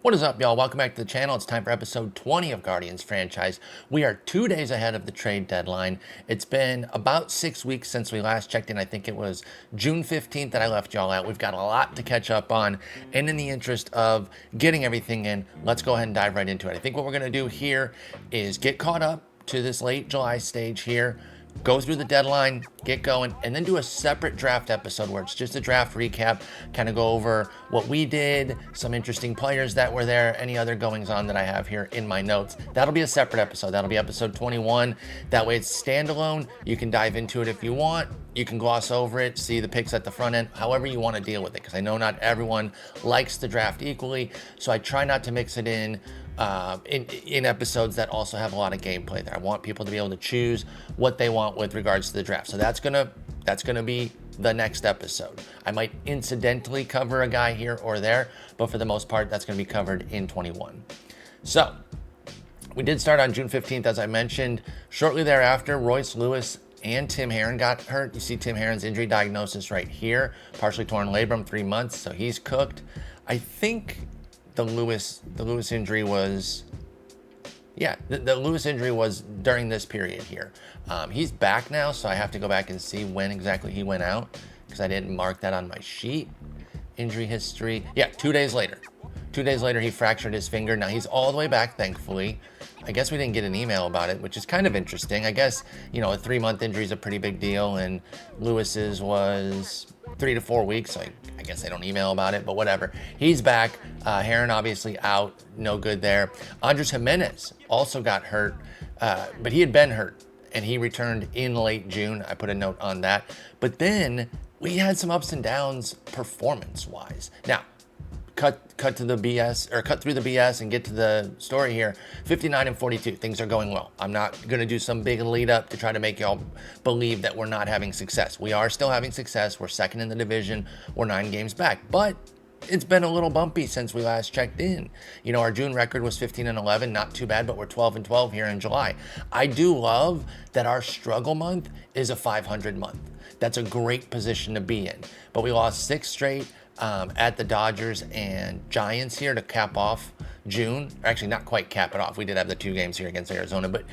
What is up, y'all? Welcome back to the channel. It's time for episode 20 of Guardians franchise. We are 2 days ahead of the trade deadline. It's been about 6 weeks since we last checked in. I think it was June 15th that I left y'all out. We've got a lot to catch up on, and in the interest of getting everything in, let's go ahead and dive right into it. I think what we're going to do here is get caught up to this late July stage here, go through the deadline, get going, and then do a separate draft episode where it's just a draft recap, kind of go over what we did, some interesting players that were there, any other goings on that I have here in my notes. That'll be a separate episode. That'll be episode 21. That way it's standalone. You can dive into it if you want. You can gloss over it, see the picks at the front end, however you want to deal with it, because I know not everyone likes the draft equally, so I try not to mix it in episodes that also have a lot of gameplay there. I want people to be able to choose what they want with regards to the draft. So that's gonna be the next episode. I might incidentally cover a guy here or there, but for the most part, that's gonna be covered in 21. So we did start on June 15th, as I mentioned. Shortly thereafter, Royce Lewis and Tim Herron got hurt. You see Tim Herron's injury diagnosis right here. Partially torn labrum, 3 months, so he's cooked. I think the Lewis injury was, the Lewis injury was during this period here. He's back now, so I have to go back and see when exactly he went out because I didn't mark that on my sheet. Injury history. Yeah, 2 days later. 2 days later, he fractured his finger. Now he's all the way back, thankfully. I guess we didn't get an email about it, which is kind of interesting. I guess, a 3-month injury is a pretty big deal, and Lewis's was 3 to 4 weeks, so I guess they don't email about it, but whatever. He's back. Herron obviously out, no good there. Andres Jimenez also got hurt, but he had been hurt, and he returned in late June. I put a note on that. But then we had some ups and downs performance-wise. Now, cut to the BS, or cut through the BS and get to the story here. 59 and 42, things are going well. I'm not gonna do some big lead up to try to make y'all believe that we're not having success. We are still having success. We're second in the division. We're 9 games back, but it's been a little bumpy since we last checked in. Our June record was 15 and 11, not too bad, but we're 12 and 12 here in July. I do love that our struggle month is a 500 month. That's a great position to be in, but we lost 6 straight at the Dodgers and Giants here to cap off June. Actually, not quite cap it off. We did have the 2 games here against Arizona, but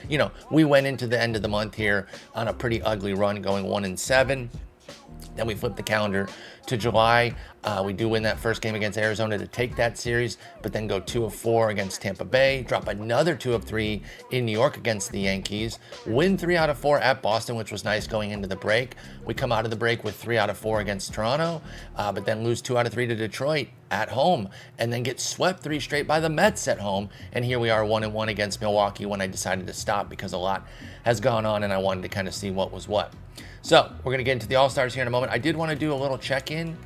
we went into the end of the month here on a pretty ugly run, going 1-7. Then we flipped the calendar to July. We do win that first game against Arizona to take that series, but then go 2 of 4 against Tampa Bay, drop another 2 of 3 in New York against the Yankees, win 3 out of 4 at Boston, which was nice going into the break. We come out of the break with 3 out of 4 against Toronto, but then lose 2 out of 3 to Detroit at home, and then get swept 3 straight by the Mets at home. And here we are 1-1 against Milwaukee when I decided to stop because a lot has gone on and I wanted to kind of see what was what. So we're going to get into the All-Stars here in a moment. I did want to do a little check-in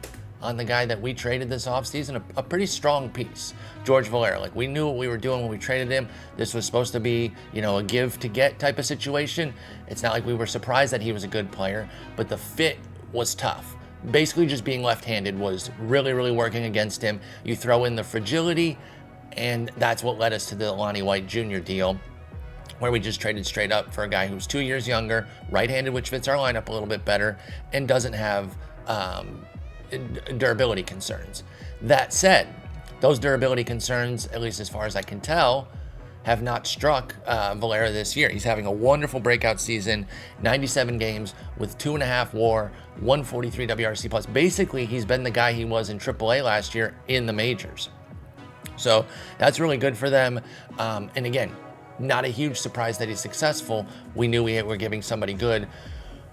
on the guy that we traded this offseason, a pretty strong piece, George Valera. Like, we knew what we were doing when we traded him. This was supposed to be, a give to get type of situation. It's not like we were surprised that he was a good player, but the fit was tough. Basically, just being left-handed was really, really working against him. You throw in the fragility, and that's what led us to the Lonnie White Jr. deal, where we just traded straight up for a guy who's 2 years younger, right-handed, which fits our lineup a little bit better, and doesn't have durability concerns. That said, those durability concerns, at least as far as I can tell, have not struck Valera this year. He's having a wonderful breakout season, 97 games with 2.5 WAR, 143 WRC plus. Basically, he's been the guy he was in AAA last year in the majors. So that's really good for them. And again, not a huge surprise that he's successful. We knew we were giving somebody good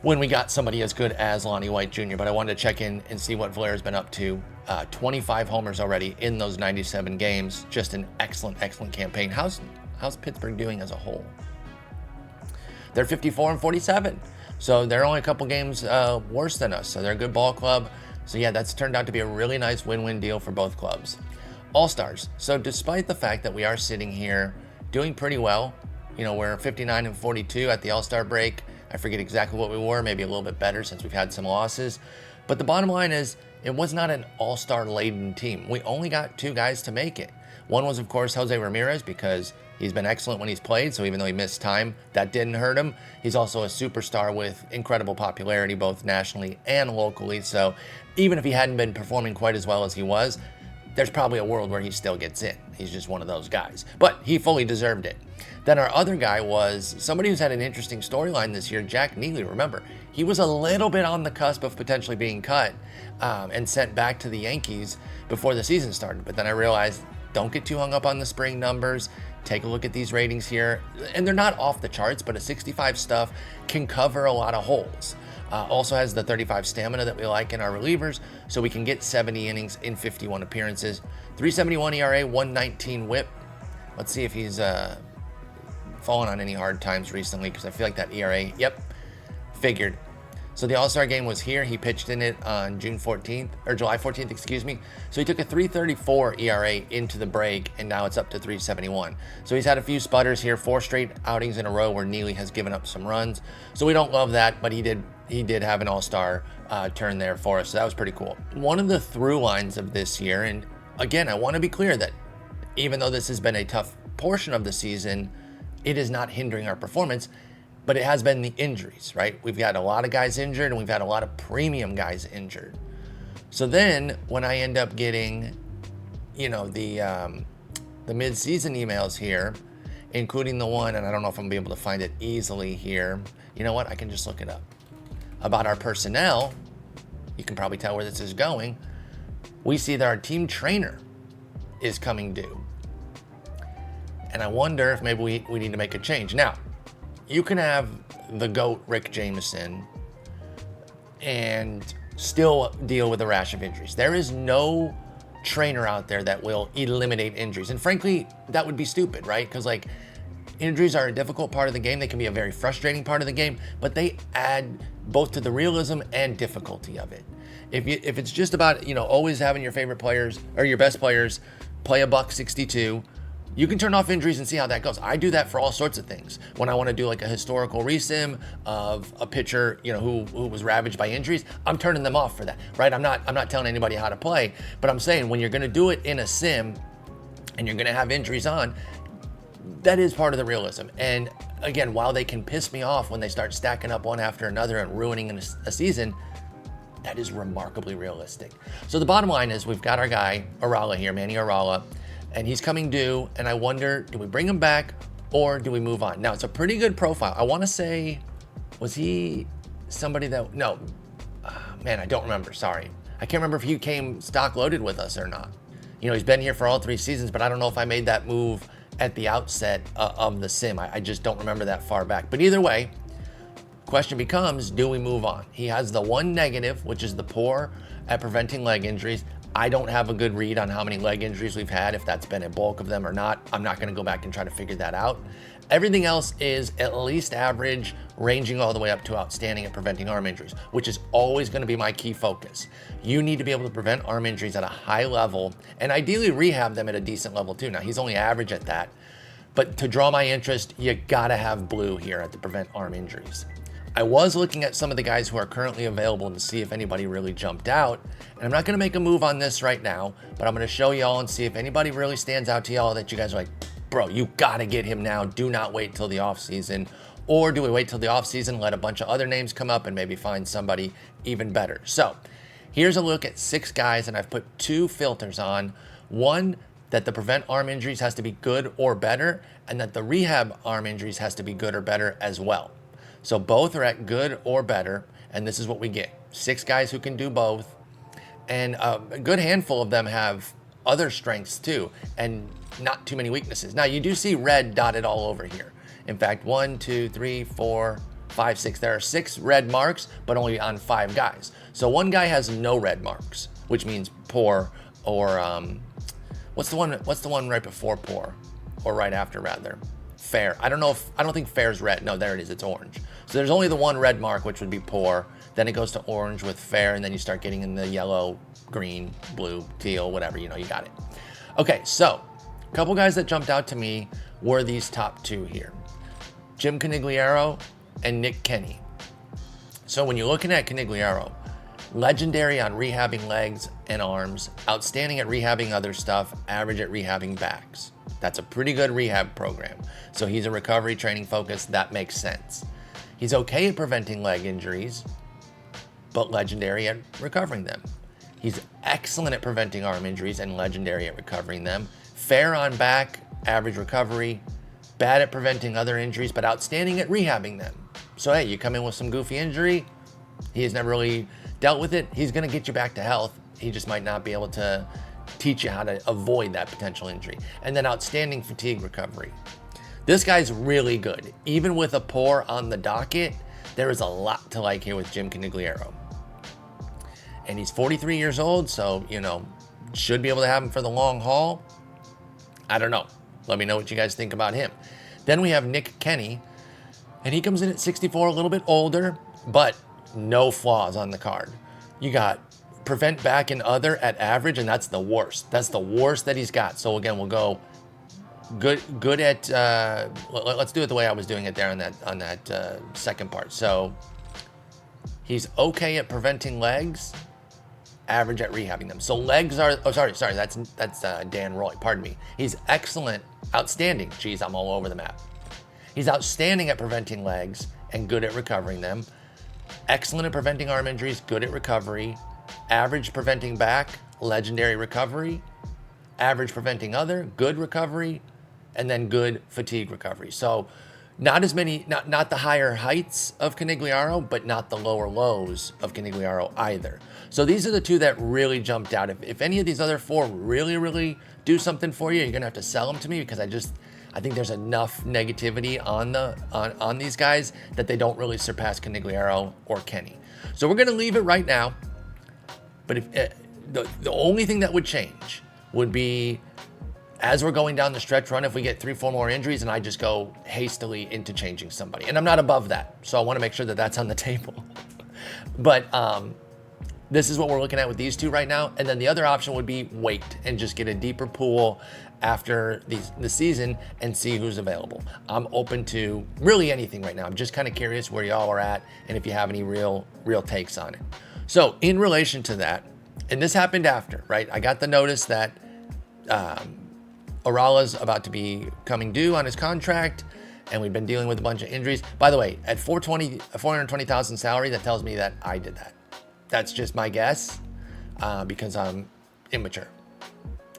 when we got somebody as good as Lonnie White Jr., but I wanted to check in and see what Valera's been up to. 25 homers already in those 97 games. Just an excellent, excellent campaign. How's Pittsburgh doing as a whole? They're 54 and 47, so they're only a couple games worse than us, so they're a good ball club. So yeah, that's turned out to be a really nice win-win deal for both clubs. All-Stars. So despite the fact that we are sitting here doing pretty well, we're 59 and 42 at the All-Star break. I forget exactly what we were, maybe a little bit better since we've had some losses. But the bottom line is, it was not an all-star laden team. We only got 2 guys to make it. One was, of course, Jose Ramirez, because he's been excellent when he's played, so even though he missed time, that didn't hurt him. He's also a superstar with incredible popularity, both nationally and locally, so even if he hadn't been performing quite as well as he was, there's probably a world where he still gets in. He's just one of those guys. But he fully deserved it. Then our other guy was somebody who's had an interesting storyline this year, Jack Neely. Remember, he was a little bit on the cusp of potentially being cut and sent back to the Yankees before the season started. But then I realized, don't get too hung up on the spring numbers. Take a look at these ratings here. And they're not off the charts, but a 65 stuff can cover a lot of holes. Also has the 35 stamina that we like in our relievers, so we can get 70 innings in 51 appearances. 3.71 ERA, 1.19 WHIP. Let's see if he's fallen on any hard times recently, because I feel like that ERA, yep, figured. So the All-Star game was here. He pitched in it on July 14th, excuse me. So he took a 3.34 ERA into the break, and now it's up to 3.71. So he's had a few sputters here, 4 straight outings in a row where Neely has given up some runs. So we don't love that, but he did have an All-Star turn there for us. So that was pretty cool. One of the through lines of this year, and again, I want to be clear that even though this has been a tough portion of the season, it is not hindering our performance. But it has been the injuries, right? We've got a lot of guys injured, and we've had a lot of premium guys injured. So then when I end up getting, the mid-season emails here, including the one, and I don't know if I'm gonna be able to find it easily here. You know what? I can just look it up. About our personnel, you can probably tell where this is going. We see that our team trainer is coming due. And I wonder if maybe we need to make a change. Now, you can have the GOAT, Rick Jameson, and still deal with a rash of injuries. There is no trainer out there that will eliminate injuries. And frankly, that would be stupid, right? Because injuries are a difficult part of the game. They can be a very frustrating part of the game, but they add both to the realism and difficulty of it. If it's just about, always having your favorite players or your best players play a $162, you can turn off injuries and see how that goes. I do that for all sorts of things. When I want to do like a historical resim of a pitcher, who was ravaged by injuries, I'm turning them off for that, right? I'm not telling anybody how to play, but I'm saying when you're going to do it in a sim and you're going to have injuries on, that is part of the realism. And again, while they can piss me off when they start stacking up one after another and ruining a season, that is remarkably realistic. So the bottom line is we've got our guy, Arala here, Manny Arala, and he's coming due, and I wonder, do we bring him back or do we move on? Now, it's a pretty good profile. I want to say, was he somebody that, no, man, I don't remember, sorry. I can't remember if he came stock loaded with us or not. He's been here for all 3 seasons, but I don't know if I made that move at the outset of the sim. I just don't remember that far back. But either way, question becomes, do we move on? He has the one negative, which is the poor at preventing leg injuries. I don't have a good read on how many leg injuries we've had, if that's been a bulk of them or not. I'm not going to go back and try to figure that out. Everything else is at least average, ranging all the way up to outstanding at preventing arm injuries, which is always going to be my key focus. You need to be able to prevent arm injuries at a high level and ideally rehab them at a decent level too. Now, he's only average at that, but to draw my interest, you got to have blue here at the prevent arm injuries. I was looking at some of the guys who are currently available to see if anybody really jumped out. And I'm not going to make a move on this right now, but I'm going to show y'all and see if anybody really stands out to y'all that you guys are like, bro, you got to get him now. Do not wait till the offseason. Or do we wait till the offseason, let a bunch of other names come up and maybe find somebody even better? So here's a look at 6 guys, and I've put 2 filters on. One, that the prevent arm injuries has to be good or better, and that the rehab arm injuries has to be good or better as well. So both are at good or better, and this is what we get. 6 guys who can do both, and a good handful of them have other strengths too, and not too many weaknesses. Now, you do see red dotted all over here. In fact, 1, 2, 3, 4, 5, 6. There are 6 red marks, but only on 5 guys. So one guy has no red marks, which means poor, or what's the one right before poor, or right after rather? Fair. I don't think fair's red. No, there it is. It's orange. So there's only the one red mark, which would be poor. Then it goes to orange with fair, and then you start getting in the yellow, green, blue, teal, whatever, you got it. Okay, so a couple guys that jumped out to me were these top 2 here. Jim Canigliaro and Nick Kenny. So when you're looking at Canigliaro, legendary on rehabbing legs and arms, outstanding at rehabbing other stuff, average at rehabbing backs. That's a pretty good rehab program. So he's a recovery training focus. That makes sense. He's okay at preventing leg injuries, but legendary at recovering them. He's excellent at preventing arm injuries and legendary at recovering them. fair on back, average recovery, bad at preventing other injuries, but outstanding at rehabbing them. So, hey, you come in with some goofy injury, he has never really dealt with it, he's going to get you back to health. He just might not be able to teach you how to avoid that potential injury. And then outstanding fatigue recovery. This guy's really good. Even with a poor on the docket, there is a lot to like here with Jim Canigliaro. And he's 43 years old, so, should be able to have him for the long haul. I don't know. Let me know what you guys think about him. Then we have Nick Kenny, and he comes in at 64, a little bit older, but no flaws on the card. You got prevent back and other at average, and that's the worst. That's the worst that he's got. So again, we'll go good at, let's do it the way I was doing it there on that second part. So he's okay at preventing legs, average at rehabbing them. So legs are, sorry, that's Dan Roy, pardon me. He's excellent, outstanding. Geez, I'm all over the map. He's outstanding at preventing legs and good at recovering them. Excellent at preventing arm injuries, good at recovery. Average preventing back, legendary recovery. Average preventing other, good recovery. And then good fatigue recovery. So not as many, not the higher heights of Canigliaro, but not the lower lows of Canigliaro either. So these are the two that really jumped out. If any of these other four really do something for you, you're gonna have to sell them to me, because I think there's enough negativity on these guys that they don't really surpass Canigliaro or Kenny. So we're gonna leave it right now. But if the only thing that would change would be, as we're going down the stretch run, if we get 3-4 more injuries and I just go hastily into changing somebody. And I'm not above that, so I want to make sure that that's on the table. But this is what we're looking at with these two right now. And then the other option would be wait and just get a deeper pool after the season and see who's available. I'm open to really anything right now. I'm just kind of curious where y'all are at and if you have any real takes on it. So in relation to that, and this happened after, right? I got the notice that Orala's about to be coming due on his contract, and we've been dealing with a bunch of injuries. By the way, at 420,000 salary, that tells me that I did that. That's just my guess, because I'm immature.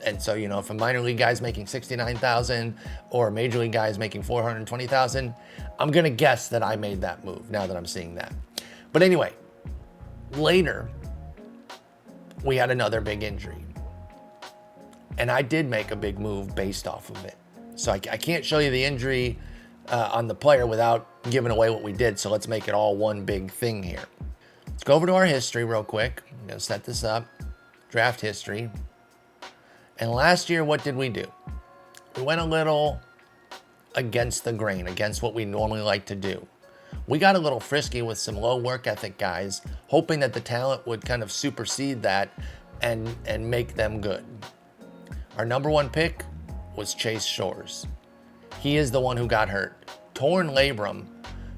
And so, if a minor league guy's making 69,000 or a major league guy's making 420,000, I'm gonna guess that I made that move now that I'm seeing that. But anyway, later we had another big injury. And I did make a big move based off of it. So I can't show you the injury on the player without giving away what we did. So let's make it all one big thing here. Let's go over to our history real quick. I'm going to set this up. Draft history. And last year, what did we do? We went a little against the grain, against what we normally like to do. We got a little frisky with some low work ethic guys, hoping that the talent would kind of supersede that and make them good. Our number one pick was Chase Shores. He is the one who got hurt. Torn labrum,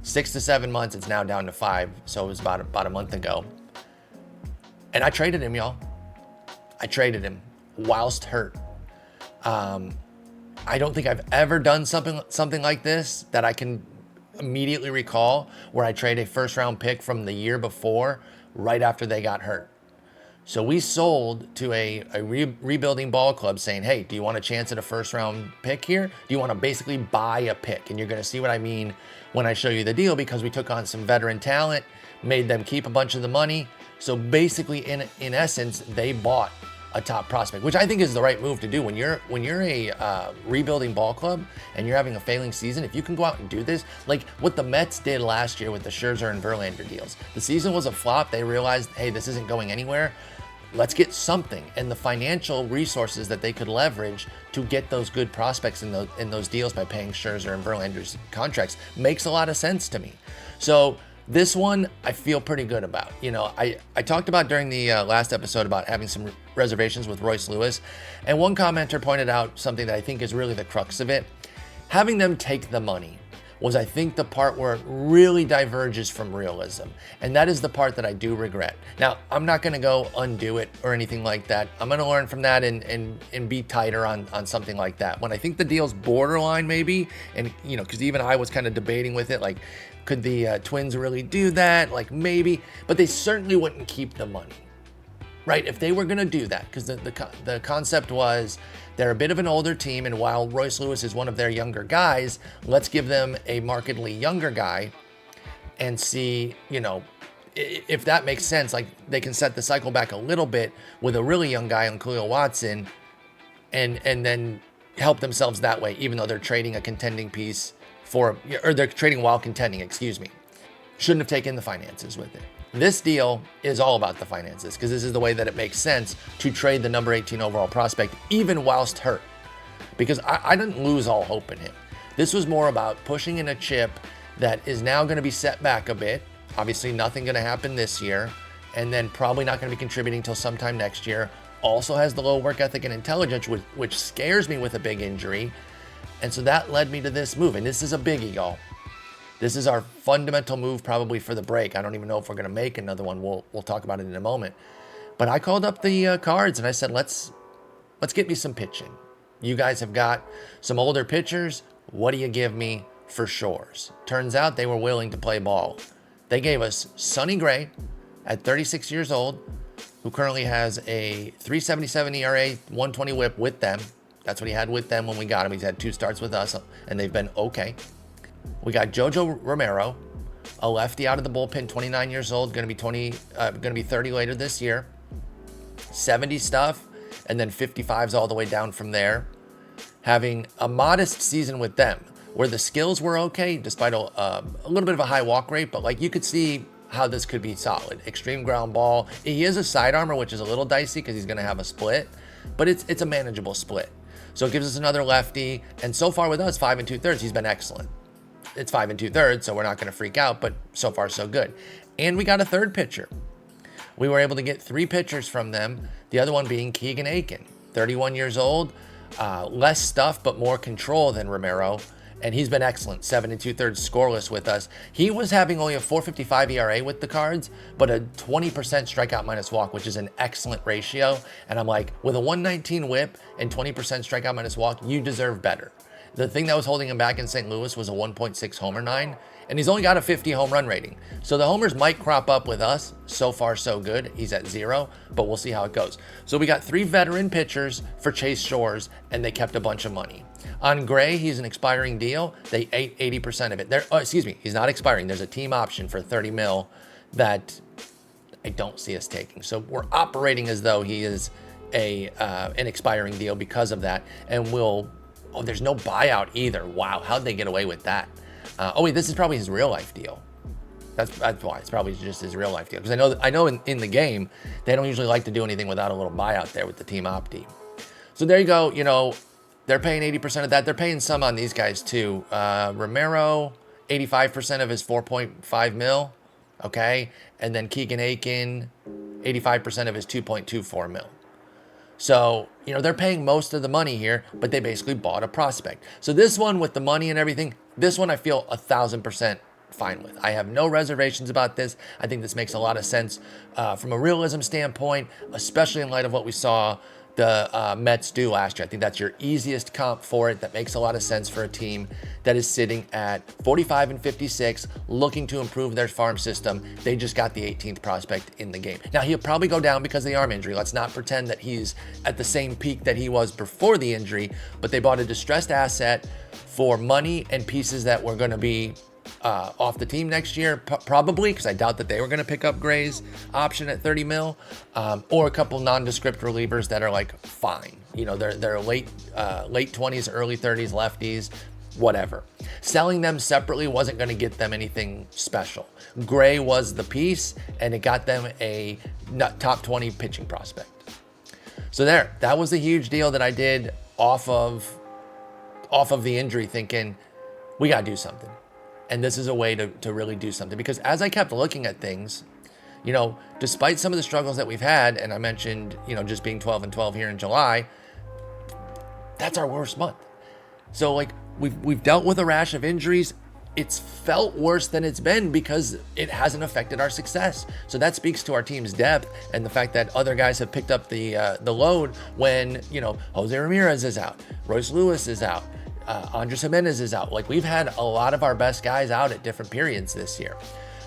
6 to 7 months. It's now down to 5. So it was about a month ago. And I traded him, y'all. I traded him whilst hurt. I don't think I've ever done something like this that I can immediately recall, where I trade a first round pick from the year before right after they got hurt. So we sold to a rebuilding ball club saying, hey, do you want a chance at a first round pick here? Do you want to basically buy a pick? And you're going to see what I mean when I show you the deal, because we took on some veteran talent, made them keep a bunch of the money. So basically, in essence, they bought a top prospect, which I think is the right move to do. When you're a rebuilding ball club and you're having a failing season, if you can go out and do this, like what the Mets did last year with the Scherzer and Verlander deals. The season was a flop. They realized, hey, this isn't going anywhere. Let's get something. And the financial resources that they could leverage to get those good prospects in those deals by paying Scherzer and Verlander's contracts makes a lot of sense to me. So this one I feel pretty good about. I talked about during the last episode about having some reservations with Royce Lewis, and one commenter pointed out something that I think is really the crux of it. Having them take the money was, I think, the part where it really diverges from realism. And that is the part that I do regret. Now, I'm not going to go undo it or anything like that. I'm going to learn from that and be tighter on something like that. When I think the deal's borderline maybe, and, because even I was kind of debating with it, like, could the Twins really do that? Like, maybe. But they certainly wouldn't keep the money. right? If they were going to do that, because the concept was they're a bit of an older team, and while Royce Lewis is one of their younger guys, let's give them a markedly younger guy and see, if that makes sense. Like, they can set the cycle back a little bit with a really young guy on Khalil Watson, and then help themselves that way, even though they're trading a contending piece or they're trading while contending, excuse me. Shouldn't have taken the finances with it. This deal is all about the finances, because this is the way that it makes sense to trade the number 18 overall prospect, even whilst hurt. Because I didn't lose all hope in him. This was more about pushing in a chip that is now going to be set back a bit. Obviously, nothing going to happen this year, and then probably not going to be contributing until sometime next year. Also has the low work ethic and intelligence, which scares me with a big injury. And so that led me to this move. And this is a biggie, y'all. This is our fundamental move probably for the break. I don't even know if we're going to make another one. We'll talk about it in a moment. But I called up the Cards and I said, let's get me some pitching. You guys have got some older pitchers. What do you give me for Shores? Turns out they were willing to play ball. They gave us Sonny Gray at 36 years old, who currently has a 3.77 ERA, 120 whip with them. That's what he had with them when we got him. He's had 2 starts with us, and they've been okay. We got Jojo Romero, a lefty out of the bullpen, 29 years old, going to be 30 later this year. 70 stuff, and then 55s all the way down from there. Having a modest season with them, where the skills were okay, despite a little bit of a high walk rate, but like you could see how this could be solid. Extreme ground ball. He is a side armor, which is a little dicey because he's going to have a split, but it's a manageable split. So it gives us another lefty, and so far with us, 5 2/3, he's been excellent. It's 5 2/3, so we're not going to freak out, but so far so good. And we got a third pitcher. We were able to get 3 pitchers from them, the other one being Keegan Aiken, 31 years old, less stuff but more control than Romero. And he's been excellent, 7 2/3 scoreless with us. He was having only a 4.55 ERA with the Cards, but a 20% strikeout minus walk, which is an excellent ratio. And I'm like, with a 119 whip and 20% strikeout minus walk, you deserve better. The thing that was holding him back in St. Louis was a 1.6 homer 9, and he's only got a 50 home run rating. So the homers might crop up with us. So far, so good. He's at 0, but we'll see how it goes. So we got 3 veteran pitchers for Chase Shores, and they kept a bunch of money. On Gray, he's an expiring deal. They ate 80% of it. He's not expiring. There's a team option for 30 mil that I don't see us taking. So we're operating as though he is an expiring deal because of that. And there's no buyout either. Wow, how'd they get away with that? This is probably his real life deal. That's why. It's probably just his real life deal. Because I know in the game, they don't usually like to do anything without a little buyout there with the team opti. So there you go. They're paying 80% of that. They're paying some on these guys too. Romero, 85% of his 4.5 mil. Okay. And then Keegan Aiken, 85% of his 2.24 mil. So, they're paying most of the money here, but they basically bought a prospect. So this one with the money and everything, this one I feel 1,000% fine with. I have no reservations about this. I think this makes a lot of sense from a realism standpoint, especially in light of what we saw the Mets do last year. I think that's your easiest comp for it. That makes a lot of sense for a team that is sitting at 45 and 56, looking to improve their farm system. They just got the 18th prospect in the game. Now, he'll probably go down because of the arm injury. Let's not pretend that he's at the same peak that he was before the injury, but they bought a distressed asset for money and pieces that were going to be off the team next year, probably, because I doubt that they were going to pick up Gray's option at 30 mil, or a couple nondescript relievers that are like fine. They're late 20s, early 30s lefties, whatever. Selling them separately wasn't going to get them anything special. Gray was the piece, and it got them a top 20 pitching prospect. So that was the huge deal that I did off of the injury, thinking we got to do something. And this is a way to really do something. Because as I kept looking at things, despite some of the struggles that we've had, and I mentioned, just being 12 and 12 here in July, that's our worst month. So we've dealt with a rash of injuries. It's felt worse than it's been because it hasn't affected our success. So that speaks to our team's depth and the fact that other guys have picked up the load when, Jose Ramirez is out, Royce Lewis is out, Andres Jimenez is out. We've had a lot of our best guys out at different periods this year.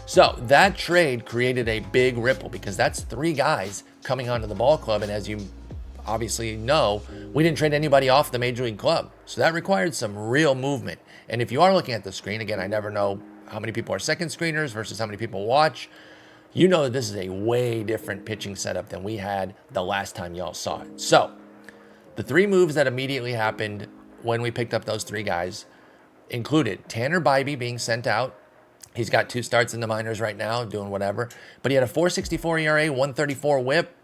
So that trade created a big ripple because that's 3 guys coming onto the ball club. And as you obviously know, we didn't trade anybody off the major league club. So that required some real movement. And if you are looking at the screen, again, I never know how many people are second screeners versus how many people watch. You know that this is a way different pitching setup than we had the last time y'all saw it. So the 3 moves that immediately happened when we picked up those 3 guys included Tanner Bybee being sent out. He's got 2 starts in the minors right now, doing whatever. But he had a 4.64 ERA, 134 WHIP,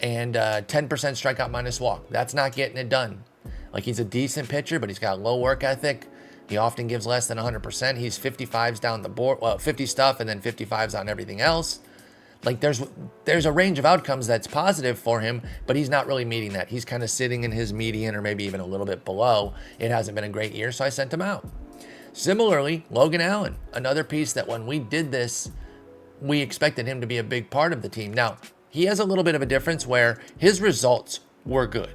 and 10% strikeout minus walk. That's not getting it done. Like, he's a decent pitcher, but he's got low work ethic. He often gives less than 100%. He's 55s down the board, well, 50 stuff and then 55s on everything else. Like, there's a range of outcomes that's positive for him, but he's not really meeting that. He's kind of sitting in his median or maybe even a little bit below. It hasn't been a great year, so I sent him out. Similarly, Logan Allen, another piece that when we did this, we expected him to be a big part of the team. Now, he has a little bit of a difference where his results were good.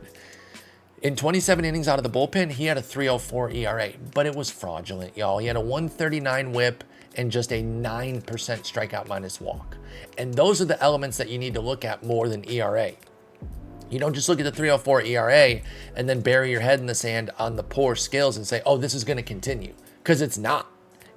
In 27 innings out of the bullpen, he had a 3.04 ERA, but it was fraudulent, y'all. He had a 139 WHIP and just a 9% strikeout minus walk. And those are the elements that you need to look at more than ERA. You don't just look at the 3.04 ERA and then bury your head in the sand on the poor skills and say, oh, this is going to continue, because it's not.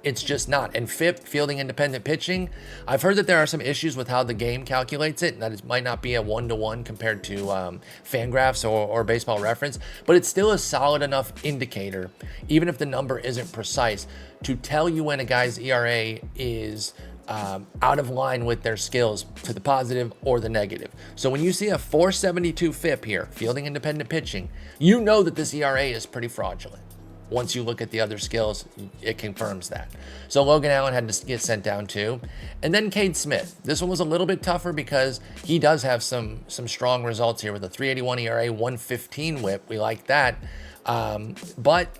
It's just not. And FIP, fielding independent pitching, I've heard that there are some issues with how the game calculates it, and that it might not be a 1-to-1 compared to Fangraphs or Baseball Reference, but it's still a solid enough indicator, even if the number isn't precise, to tell you when a guy's ERA is out of line with their skills to the positive or the negative. So when you see a 4.72 FIP here, fielding independent pitching, you know that this ERA is pretty fraudulent. Once you look at the other skills, it confirms that. So Logan Allen had to get sent down too. And then Cade Smith. This one was a little bit tougher because he does have some strong results here with a 3.81 ERA, 115 WHIP. We like that. But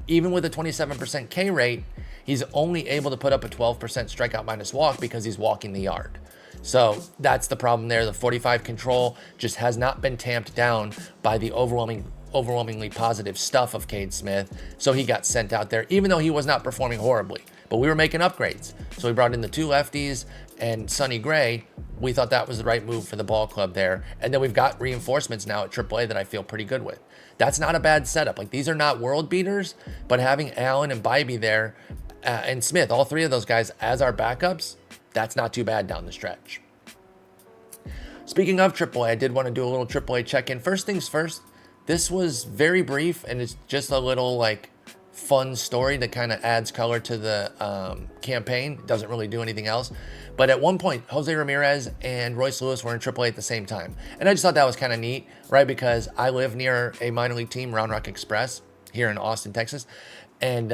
even with a 27% K rate, he's only able to put up a 12% strikeout minus walk because he's walking the yard. So that's the problem there. The 45 control just has not been tamped down by the overwhelmingly positive stuff of Cade Smith. So he got sent out there, even though he was not performing horribly. But we were making upgrades. So we brought in the 2 lefties and Sonny Gray. We thought that was the right move for the ball club there. And then we've got reinforcements now at AAA that I feel pretty good with. That's not a bad setup. Like, these are not world beaters, but having Allen and Bybee there and Smith, all 3 of those guys as our backups, that's not too bad down the stretch. Speaking of AAA, I did want to do a little AAA check-in. First things first, this was very brief, and it's just a little, like, fun story that kind of adds color to the campaign. It doesn't really do anything else. But at one point, Jose Ramirez and Royce Lewis were in AAA at the same time. And I just thought that was kind of neat, right? Because I live near a minor league team, Round Rock Express, here in Austin, Texas. And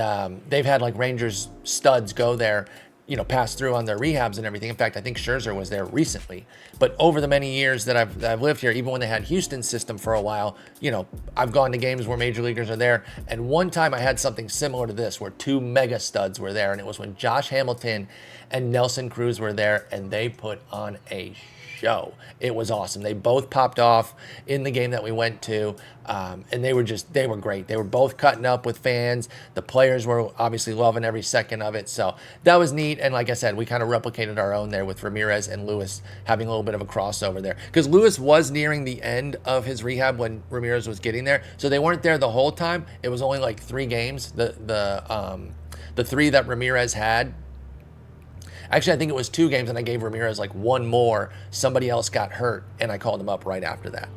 they've had, like, Rangers studs go there, you know, pass through on their rehabs and everything. In fact, I think Scherzer was there recently. But over the many years that I've lived here, even when they had Houston's system for a while, you know, I've gone to games where major leaguers are there. And one time I had something similar to this, where 2 mega studs were there. And it was when Josh Hamilton and Nelson Cruz were there, and they put on a show. It was awesome. They both popped off in the game that we went to, and they were great. They were both cutting up with fans. The players were obviously loving every second of it. So that was neat. And like I said, we kind of replicated our own there with Ramirez and Lewis having a little bit of a crossover there, because Lewis was nearing the end of his rehab when Ramirez was getting there. So they weren't there the whole time. It was only like 3 games. The 3 that Ramirez had. Actually, I think it was 2 games, and I gave Ramirez like 1 more. Somebody else got hurt, and I called him up right after that.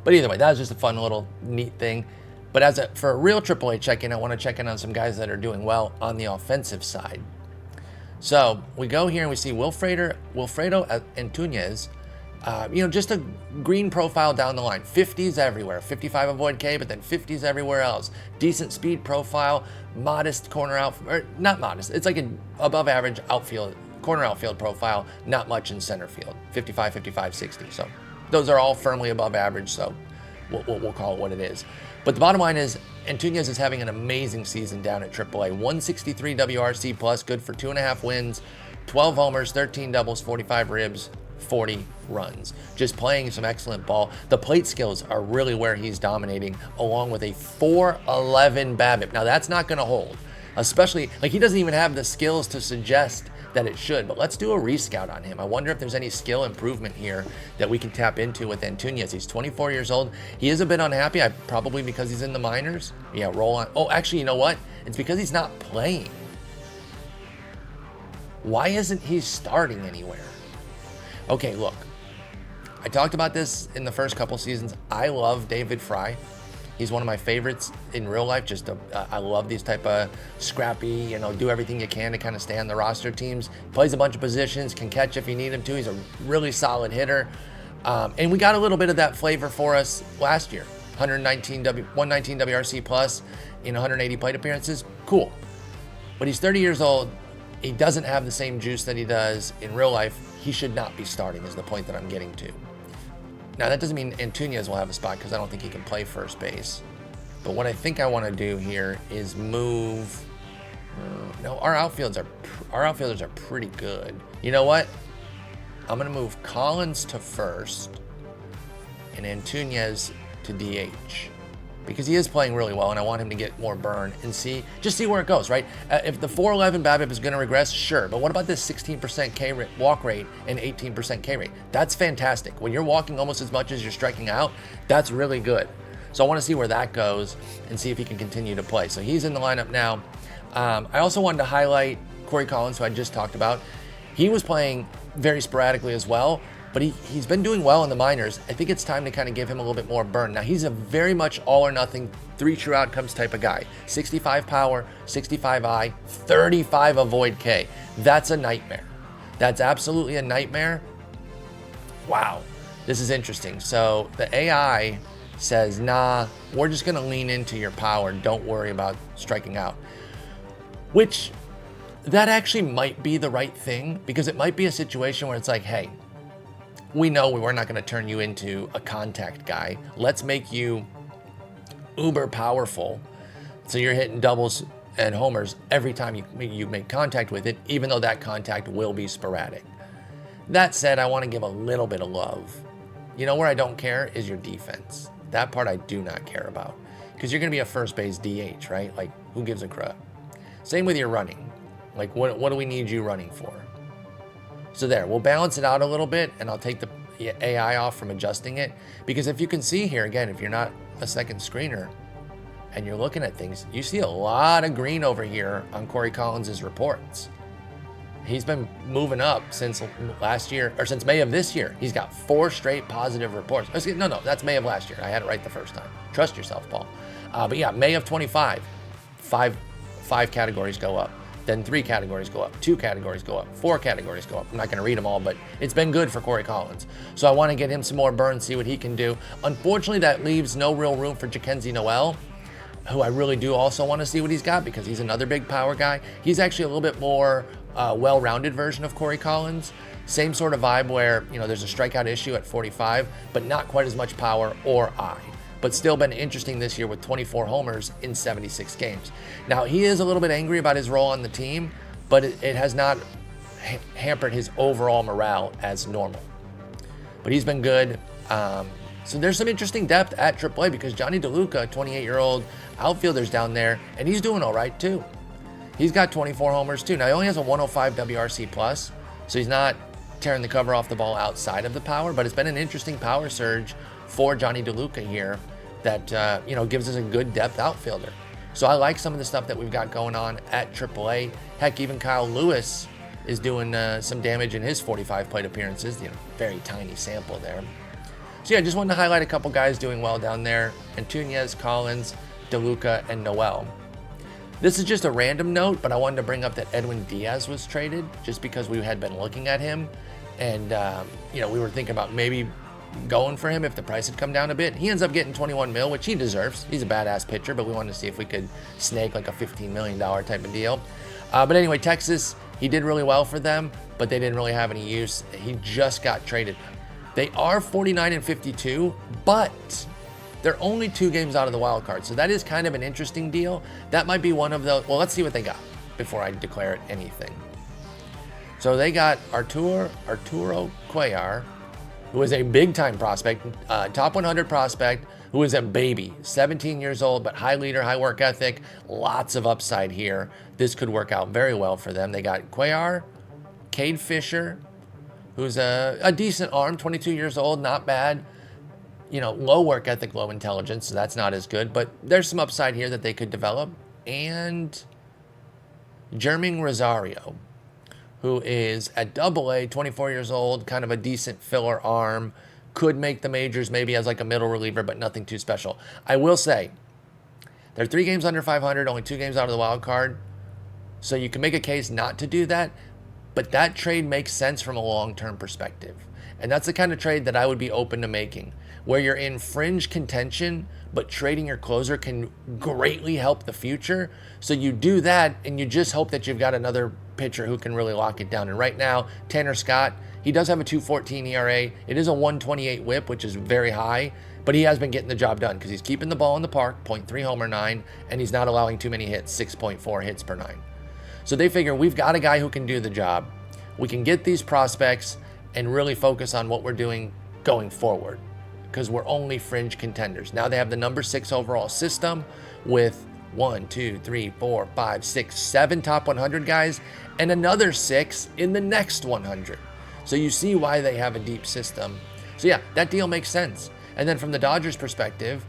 But either way, that was just a fun little neat thing. But for a real AAA check-in, I want to check in on some guys that are doing well on the offensive side. So we go here and we see Wilfredo Antunes. Just a green profile down the line. 50s everywhere. 55 avoid K, but then 50s everywhere else. Decent speed profile, modest corner outfield, or not modest. It's like an above average corner outfield profile, not much in center field. 55, 55, 60. So those are all firmly above average, so we'll call it what it is. But the bottom line is, Antunes is having an amazing season down at AAA. 163 WRC plus, good for 2.5 wins, 12 homers, 13 doubles, 45 ribs, 40 runs. Just playing some excellent ball. The plate skills are really where he's dominating, along with a 4.11 BABIP. Now that's not going to hold, especially, like, he doesn't even have the skills to suggest that it should. But let's do a rescout on him. I wonder if there's any skill improvement here that we can tap into with Antunes. He's 24 years old. He is a bit unhappy, probably because he's in the minors. Yeah, roll on. Oh, actually, you know what? It's because he's not playing. Why isn't he starting anywhere? Okay, look. I talked about this in the first couple seasons. I love David Fry. He's one of my favorites in real life. I love these type of scrappy, do everything you can to kind of stay on the roster teams. Plays a bunch of positions, can catch if you need him to. He's a really solid hitter. And we got a little bit of that flavor for us last year. 119 WRC plus in 180 plate appearances. Cool. But he's 30 years old. He doesn't have the same juice that he does in real life. He should not be starting is the point that I'm getting to. Now, that doesn't mean Antunes will have a spot because I don't think he can play first base. But what I think I want to do here is move. No, our outfielders are pretty good. You know what? I'm going to move Collins to first and Antunes to DH because he is playing really well, and I want him to get more burn and see where it goes, right? If the 4.11 BABIP is going to regress, sure. But what about this 16% K rate, walk rate and 18% K rate? That's fantastic. When you're walking almost as much as you're striking out, that's really good. So I want to see where that goes and see if he can continue to play. So he's in the lineup now. I also wanted to highlight Corey Collins, who I just talked about. He was playing very sporadically as well, but he's been doing well in the minors. I think it's time to kind of give him a little bit more burn. Now, he's a very much all or nothing, 3 true outcomes type of guy. 65 power, 65 I, 35 avoid K. That's a nightmare. That's absolutely a nightmare. Wow, this is interesting. So the AI says, nah, we're just going to lean into your power. Don't worry about striking out. Which, that actually might be the right thing, because it might be a situation where it's like, hey, we know we're not going to turn you into a contact guy. Let's make you uber powerful so you're hitting doubles and homers every time you make contact with it, even though that contact will be sporadic. That said, I want to give a little bit of love. You know where I don't care is your defense. That part I do not care about, because you're going to be a first base DH, right? Like, who gives a crap? Same with your running. Like, what do we need you running for? So there, we'll balance it out a little bit, and I'll take the AI off from adjusting it. Because if you can see here, again, if you're not a second screener and you're looking at things, you see a lot of green over here on Corey Collins' reports. He's been moving up since last year, or since May of this year. He's got 4 straight positive reports. No, that's May of last year. I had it right the first time. Trust yourself, Paul. But yeah, May of 25, five categories go up. Then 3 categories go up, 2 categories go up, 4 categories go up. I'm not going to read them all, but it's been good for Corey Collins. So I want to get him some more burn, see what he can do. Unfortunately, that leaves no real room for Jackenzie Noel, who I really do also want to see what he's got, because he's another big power guy. He's actually a little bit more well-rounded version of Corey Collins. Same sort of vibe where, there's a strikeout issue at 45, but not quite as much power or eye. But still been interesting this year with 24 homers in 76 games. Now, he is a little bit angry about his role on the team, but it has not hampered his overall morale as normal. But he's been good. So there's some interesting depth at AAA, because Johnny DeLuca, 28-year-old outfielder's down there, and he's doing all right too. He's got 24 homers too. Now, he only has a 105 WRC plus, so he's not tearing the cover off the ball outside of the power, but it's been an interesting power surge for Johnny DeLuca here that gives us a good depth outfielder. So I like some of the stuff that we've got going on at AAA. Heck, even Kyle Lewis is doing some damage in his 45 plate appearances. Very tiny sample there. So yeah, just wanted to highlight a couple guys doing well down there: Antunes, Collins, DeLuca, and Noel. This is just a random note, but I wanted to bring up that Edwin Diaz was traded, just because we had been looking at him, and we were thinking about maybe going for him if the price had come down a bit. He ends up getting 21 mil, which he deserves. He's a badass pitcher, but we wanted to see if we could snake like a $15 million type of deal. But anyway, Texas, he did really well for them, but they didn't really have any use. He just got traded. They are 49-52, but they're only 2 games out of the wild card. So that is kind of an interesting deal. That might be one of the, well, let's see what they got before I declare it anything. So they got Arturo Cuellar, who is a big-time prospect, top 100 prospect, who is a baby, 17 years old, but high leader, high work ethic, lots of upside here. This could work out very well for them. They got Cuellar, Cade Fisher, who's a decent arm, 22 years old, not bad. You know, low work ethic, low intelligence, so that's not as good. But there's some upside here that they could develop. And Jerming Rosario, who is at AA, 24 years old, kind of a decent filler arm, could make the majors maybe as like a middle reliever, but nothing too special. I will say, they're 3 games under 500, only 2 games out of the wild card. So you can make a case not to do that, but that trade makes sense from a long-term perspective. And that's the kind of trade that I would be open to making, where you're in fringe contention, but trading your closer can greatly help the future. So you do that, and you just hope that you've got another pitcher who can really lock it down. And right now, Tanner Scott, he does have a 2.14 ERA. It is a 1.28 whip, which is very high, but he has been getting the job done because he's keeping the ball in the park, 0.3 homer 9, and he's not allowing too many hits, 6.4 hits per 9. So they figure we've got a guy who can do the job. We can get these prospects and really focus on what we're doing going forward because we're only fringe contenders. Now they have the number 6 overall system with 1, 2, 3, 4, 5, 6, 7 top 100 guys and another 6 in the next 100. So you see why they have a deep system. So yeah, that deal makes sense. And then from the Dodgers' perspective,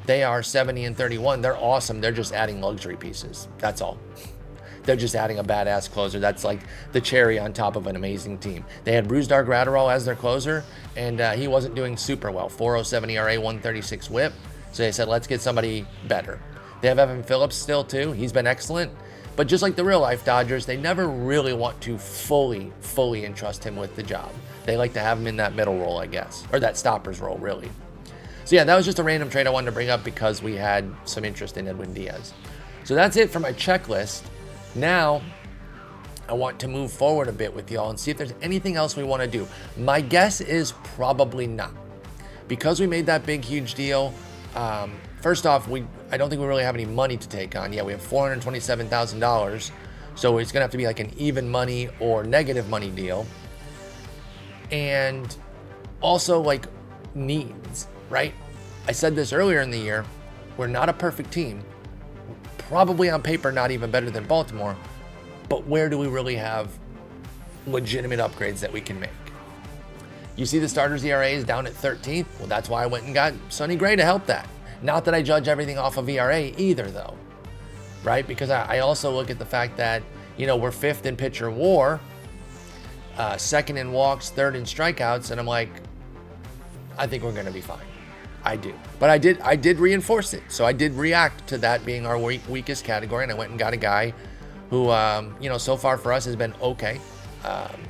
they are 70 and 31. They're awesome. They're just adding luxury pieces. That's all. They're just adding a badass closer. That's like the cherry on top of an amazing team. They had Brusdar Graterol as their closer, and he wasn't doing super well. 4.07 ERA, 136 whip. So they said, let's get somebody better. They have Evan Phillips still, too. He's been excellent. But just like the real-life Dodgers, they never really want to fully entrust him with the job. They like to have him in that middle role, I guess, or that stopper's role, really. So yeah, that was just a random trade I wanted to bring up because we had some interest in Edwin Diaz. So that's it for my checklist. Now, I want to move forward a bit with y'all and see if there's anything else we want to do. My guess is probably not. Because we made that big, huge deal, first off, I don't think we really have any money to take on. Yeah, we have $427,000, so it's going to have to be like an even money or negative money deal. And also, like, needs, right? I said this earlier in the year, we're not a perfect team. Probably on paper, not even better than Baltimore, but where do we really have legitimate upgrades that we can make? You see the starters ERA is down at 13th. Well, that's why I went and got Sonny Gray to help that. Not that I judge everything off of ERA either, though, right? Because I also look at the fact that, you know, we're 5th in pitcher WAR, 2nd in walks, 3rd in strikeouts, and I'm like, I think we're going to be fine. I do. But I did reinforce it. So I did react to that being our weakest category, and I went and got a guy who, you know, so far for us has been okay.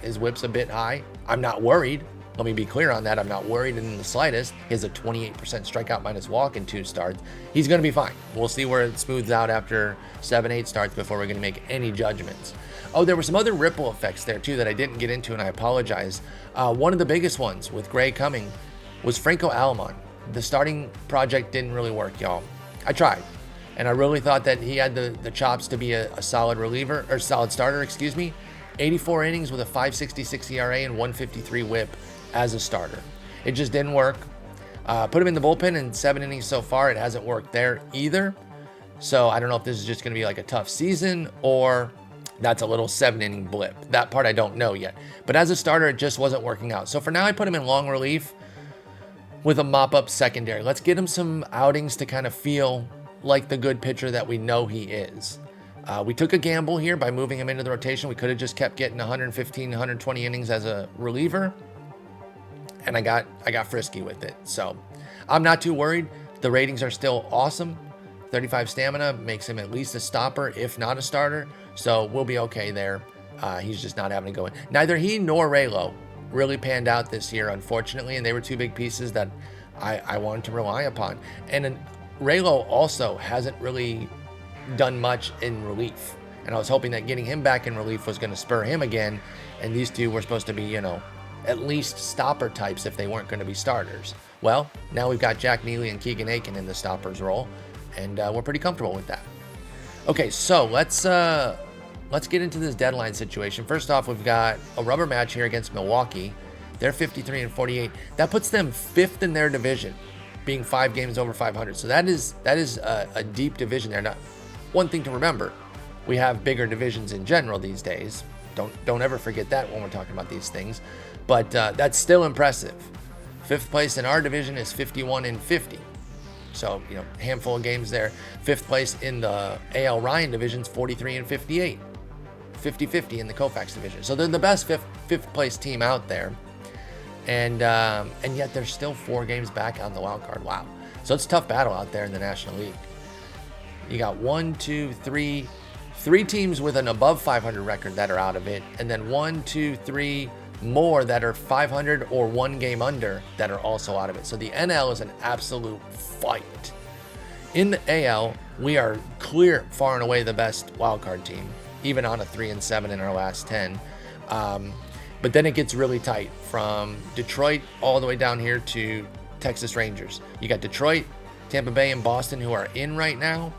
His whip's a bit high. I'm not worried. Let me be clear on that. I'm not worried in the slightest. He has a 28% strikeout minus walk in 2 starts. He's going to be fine. We'll see where it smooths out after 7-8 starts before we're going to make any judgments. Oh, there were some other ripple effects there, too, that I didn't get into, and I apologize. One of the biggest ones with Gray coming was Franco Alamon. The starting project didn't really work, y'all. I tried, and I really thought that he had the chops to be a solid reliever, or solid starter, excuse me. 84 innings with a 5.66 ERA and 1.53 whip as a starter. It just didn't work. Put him in the bullpen in 7 innings so far. It hasn't worked there either. So I don't know if this is just going to be like a tough season or that's a little 7-inning blip. That part I don't know yet. But as a starter, it just wasn't working out. So for now, I put him in long relief with a mop-up secondary. Let's get him some outings to kind of feel like the good pitcher that we know he is. We took a gamble here by moving him into the rotation. We could have just kept getting 115, 120 innings as a reliever. And I got frisky with it. So I'm not too worried. The ratings are still awesome. 35 stamina makes him at least a stopper, if not a starter. So we'll be okay there. He's just not having to go in. Neither he nor Raylo really panned out this year, unfortunately. And they were 2 big pieces that I wanted to rely upon. And Raylo also hasn't really done much in relief. And I was hoping that getting him back in relief was going to spur him again. And these two were supposed to be, you know, at least stopper types if they weren't going to be starters. Well, now we've got Jack Neely and Keegan Aiken in the stoppers role, and we're pretty comfortable with that. Okay, so let's get into this deadline situation. First off, we've got a rubber match here against Milwaukee. They're 53 and 48. That puts them 5th in their division, being 5 games over 500. So that is a deep division there. Now, one thing to remember, we have bigger divisions in general these days. Don't ever forget that when we're talking about these things. But that's still impressive. 5th place in our division is 51-50. So, handful of games there. 5th place in the AL Ryan division is 43-58. 50-50 in the Koufax division. So they're the best fifth place team out there. And yet they're still 4 games back on the wild card. Wow. So it's a tough battle out there in the National League. You got 3 teams with an above 500 record that are out of it, and then 3 more that are 500 or 1 game under that are also out of it. So the NL is an absolute fight. In the AL, we are clear, far and away the best wildcard team, even on a 3-7 in our last 10. But then it gets really tight from Detroit all the way down here to Texas Rangers. You got Detroit, Tampa Bay, and Boston who are in right now.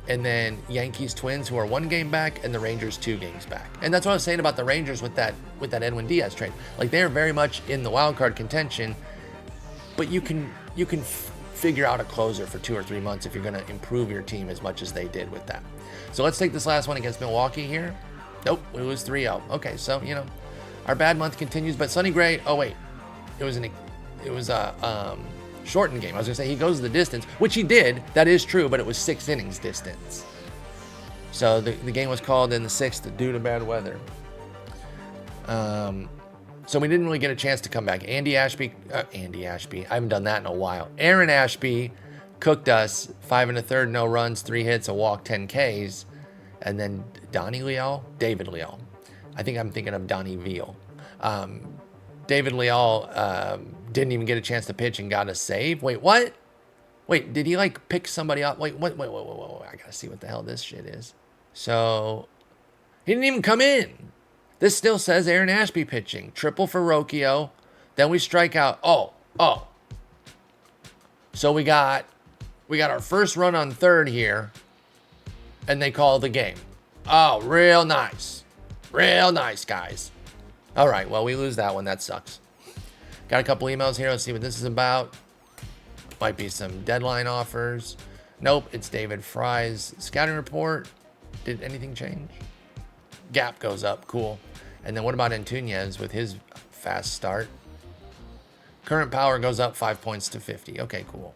And then Yankees, Twins, who are 1 game back, and the Rangers 2 games back. And that's what I was saying about the Rangers with that Edwin Diaz trade. Like, they're very much in the wild card contention, but you can figure out a closer for 2 or 3 months if you're going to improve your team as much as they did with that. So let's take this last one against Milwaukee here. Nope, we lose 3-0. Okay, so our bad month continues, but Sonny Gray. Oh wait, it was a shortened game. I was gonna say he goes the distance, which he did. That is true, but it was 6 innings distance. So the game was called in the 6th due to bad weather. So we didn't really get a chance to come back. Andy Ashby. I haven't done that in a while. Aaron Ashby cooked us 5 1/3, no runs, 3 hits, a walk, 10 Ks, and then David Leal. I think I'm thinking of Donnie Veal. David Leal didn't even get a chance to pitch and got a save. Wait, what? Wait, did he pick somebody up? Wait, I gotta see what the hell this shit is. So he didn't even come in. This still says Aaron Ashby pitching. Triple for Rocchio. Then we strike out. Oh. So we got our first run on 3rd here, and they call the game. Oh, real nice. Real nice, guys. All right, well, we lose that one. That sucks. Got a couple emails here. Let's see what this is about. Might be some deadline offers. Nope, it's David Fry's scouting report. Did anything change? Gap goes up. Cool. And then what about Antunes with his fast start? Current power goes up 5 points to 50. Okay, cool.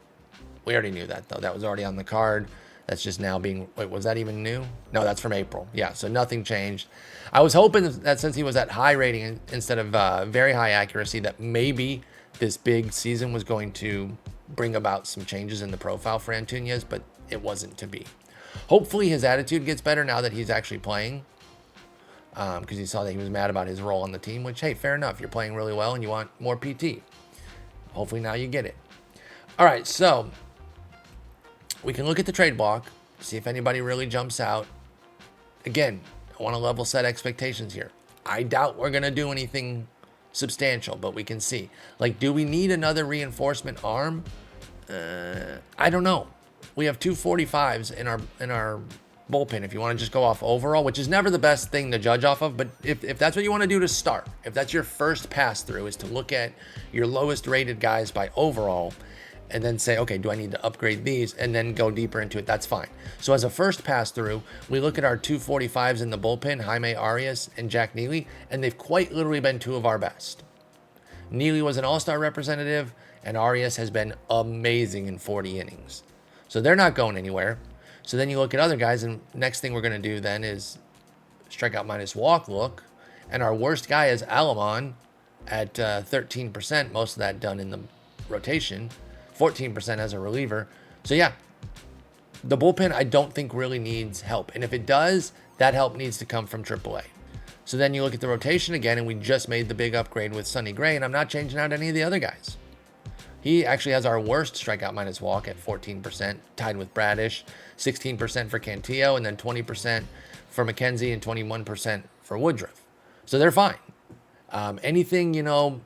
We already knew that, though. That was already on the card. That's just now being... Wait, was that even new? No, that's from April. Yeah, so nothing changed. I was hoping that since he was at high rating instead of very high accuracy, that maybe this big season was going to bring about some changes in the profile for Antunes, but it wasn't to be. Hopefully his attitude gets better now that he's actually playing, because he saw that he was mad about his role on the team, which, hey, fair enough. You're playing really well and you want more PT. Hopefully now you get it. All right, so we can look at the trade block, see if anybody really jumps out. Again, I want to level set expectations here. I doubt we're going to do anything substantial, but we can see. Do we need another reinforcement arm? I don't know. We have 245s in our bullpen if you want to just go off overall, which is never the best thing to judge off of, but if that's what you want to do to start, if that's your first pass through, is to look at your lowest rated guys by overall and then say, okay, do I need to upgrade these, and then go deeper into it, that's fine. So as a first pass through, we look at our 245s in the bullpen, Jaime Arias and Jack Neely, and they've quite literally been 2 of our best. Neely was an all-star representative, and Arias has been amazing in 40 innings. So they're not going anywhere. So then you look at other guys, and next thing we're going to do then is strikeout minus walk look, and our worst guy is Alamon at 13%, most of that done in the rotation, 14% as a reliever. So yeah, the bullpen I don't think really needs help. And if it does, that help needs to come from AAA. So then you look at the rotation again, and we just made the big upgrade with Sonny Gray, and I'm not changing out any of the other guys. He actually has our worst strikeout minus walk at 14%, tied with Bradish, 16% for Cantillo, and then 20% for McKenzie and 21% for Woodruff. So they're fine. Anything,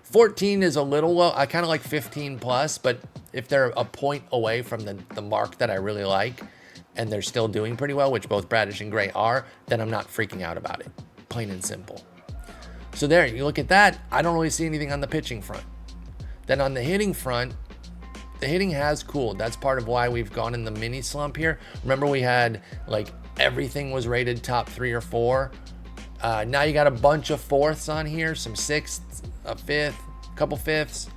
14 is a little low. I kind of like 15 plus, but if they're a point away from the mark that I really like, and they're still doing pretty well, which both Bradish and Gray are, then I'm not freaking out about it. Plain and simple. So there, you look at that, I don't really see anything on the pitching front. Then on the hitting front, the hitting has cooled. That's part of why we've gone in the mini slump here. Remember we had everything was rated top 3 or 4 Now you got a bunch of fourths on here, some sixths, a fifth, a couple fifths.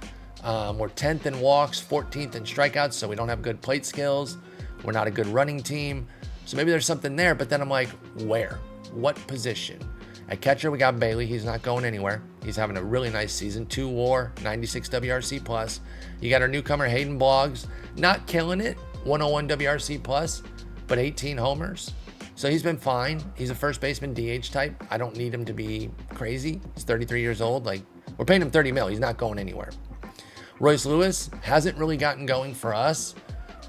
We're 10th in walks, 14th in strikeouts, so we don't have good plate skills. We're not a good running team. So maybe there's something there, but then I'm like, where? What position? At catcher, we got Bailey. He's not going anywhere. He's having a really nice season. 2 WAR, 96 WRC plus. You got our newcomer, Hayden Boggs. Not killing it, 101 WRC plus, but 18 homers. So he's been fine. He's a first baseman DH type. I don't need him to be crazy. He's 33 years old. Like, we're paying him 30 mil. He's not going anywhere. Royce Lewis hasn't really gotten going for us,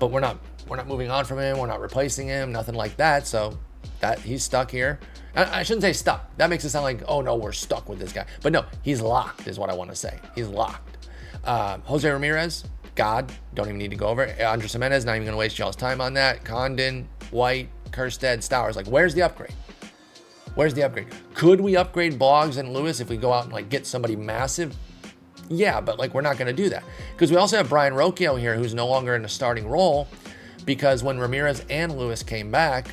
but we're not moving on from him. We're not replacing him, nothing like that. So that he's stuck here. I shouldn't say stuck. That makes it sound like, oh no, we're stuck with this guy. But no, he's locked is what I want to say. He's locked. Jose Ramirez, God, don't even need to go over it. Andres Jimenez, not even going to waste y'all's time on that. Condon, White, Kerstead, Stowers. Like, where's the upgrade? Where's the upgrade? Could we upgrade Boggs and Lewis if we go out and like get somebody massive? Yeah, but like we're not going to do that because we also have Brian Rocchio here who's no longer in a starting role because when Ramirez and Lewis came back,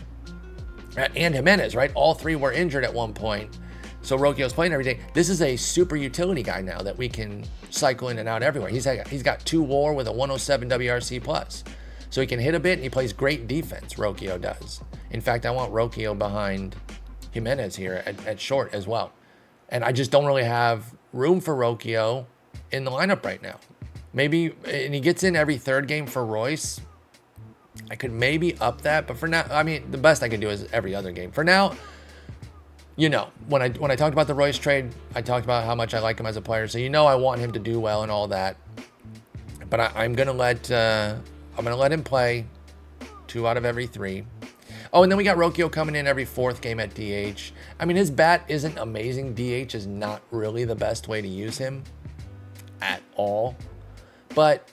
and Jimenez, right? All three were injured at one point. So Rocchio's playing every day. This is a super utility guy now that we can cycle in and out everywhere. He's got 2 WAR with a 107 WRC plus. So he can hit a bit and he plays great defense, Rocchio does. In fact, I want Rocchio behind Jimenez here at short as well. And I just don't really have room for Rocchio in the lineup right now. Maybe, and he gets in every third game for Royce. I could maybe up that, but for now, I mean, the best I can do is every other game. For now, you know, when I talked about the Royce trade, I talked about how much I like him as a player. So you know I want him to do well and all that. But I'm gonna let him play 2 out of every 3. Oh, and then we got Rocchio coming in every 4th game at DH. I mean, his bat isn't amazing. DH is not really the best way to use him at all. But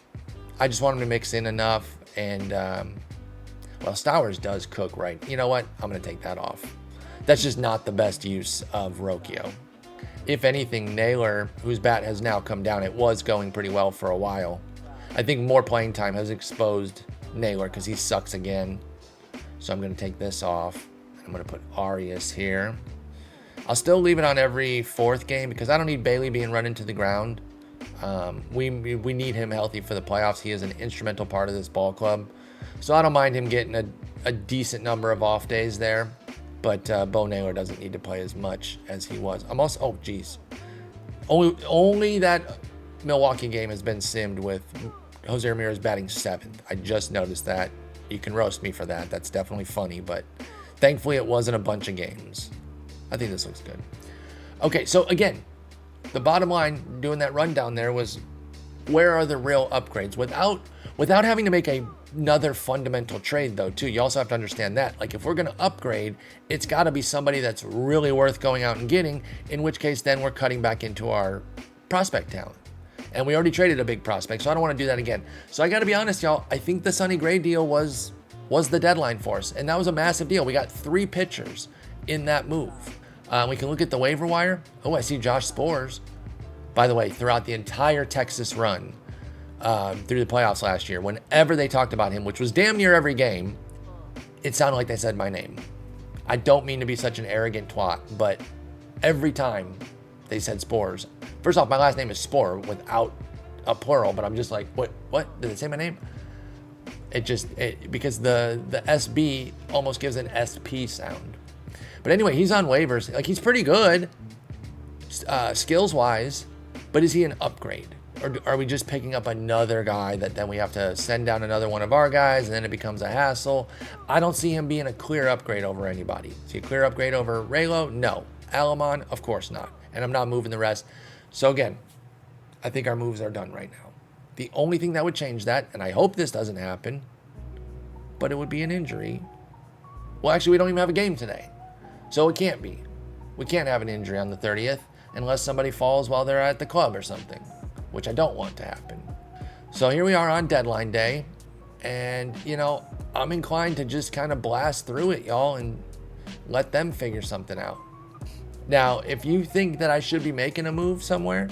I just want him to mix in enough. And, well, Stowers does cook, right? You know what? I'm going to take that off. That's just not the best use of Rocchio. If anything, Naylor, whose bat has now come down, it was going pretty well for a while. I think more playing time has exposed Naylor because he sucks again. So I'm going to take this off. I'm going to put Arias here. I'll still leave it on every 4th game because I don't need Bailey being run into the ground. We need him healthy for the playoffs. He is an instrumental part of this ball club. So I don't mind him getting a decent number of off days there. But Bo Naylor doesn't need to play as much as he was. I'm also, oh geez. Only that Milwaukee game has been simmed with Jose Ramirez batting 7th. I just noticed that. You can roast me for that. That's definitely funny, but thankfully it wasn't a bunch of games. I think this looks good. Okay, so again, the bottom line doing that rundown there was where are the real upgrades without having to make another fundamental trade though too. You also have to understand that like if we're going to upgrade, it's got to be somebody that's really worth going out and getting, in which case then we're cutting back into our prospect talent. And we already traded a big prospect, so I don't want to do that again. So I got to be honest, y'all. I think the Sonny Gray deal was the deadline for us, and that was a massive deal. We got 3 pitchers in that move. We can look at the waiver wire. Oh, I see Josh Spores. By the way, throughout the entire Texas run through the playoffs last year, whenever they talked about him, which was damn near every game, it sounded like they said my name. I don't mean to be such an arrogant twat, but every time they said Spores. First off, my last name is Spore without a plural, but I'm just like, what? Did they say my name? Because the SB almost gives an SP sound. But anyway, he's on waivers. Like, he's pretty good, skills-wise, but is he an upgrade? Or are we just picking up another guy that then we have to send down another one of our guys, and then it becomes a hassle? I don't see him being a clear upgrade over anybody. See a clear upgrade over Raylo? No. Alamon? Of course not. And I'm not moving the rest. So again, I think our moves are done right now. The only thing that would change that, and I hope this doesn't happen, but it would be an injury. Well, actually, we don't even have a game today. So it can't be. We can't have an injury on the 30th unless somebody falls while they're at the club or something, which I don't want to happen. So here we are on deadline day, and, you know, I'm inclined to just kind of blast through it, y'all, and let them figure something out. Now, if you think that I should be making a move somewhere,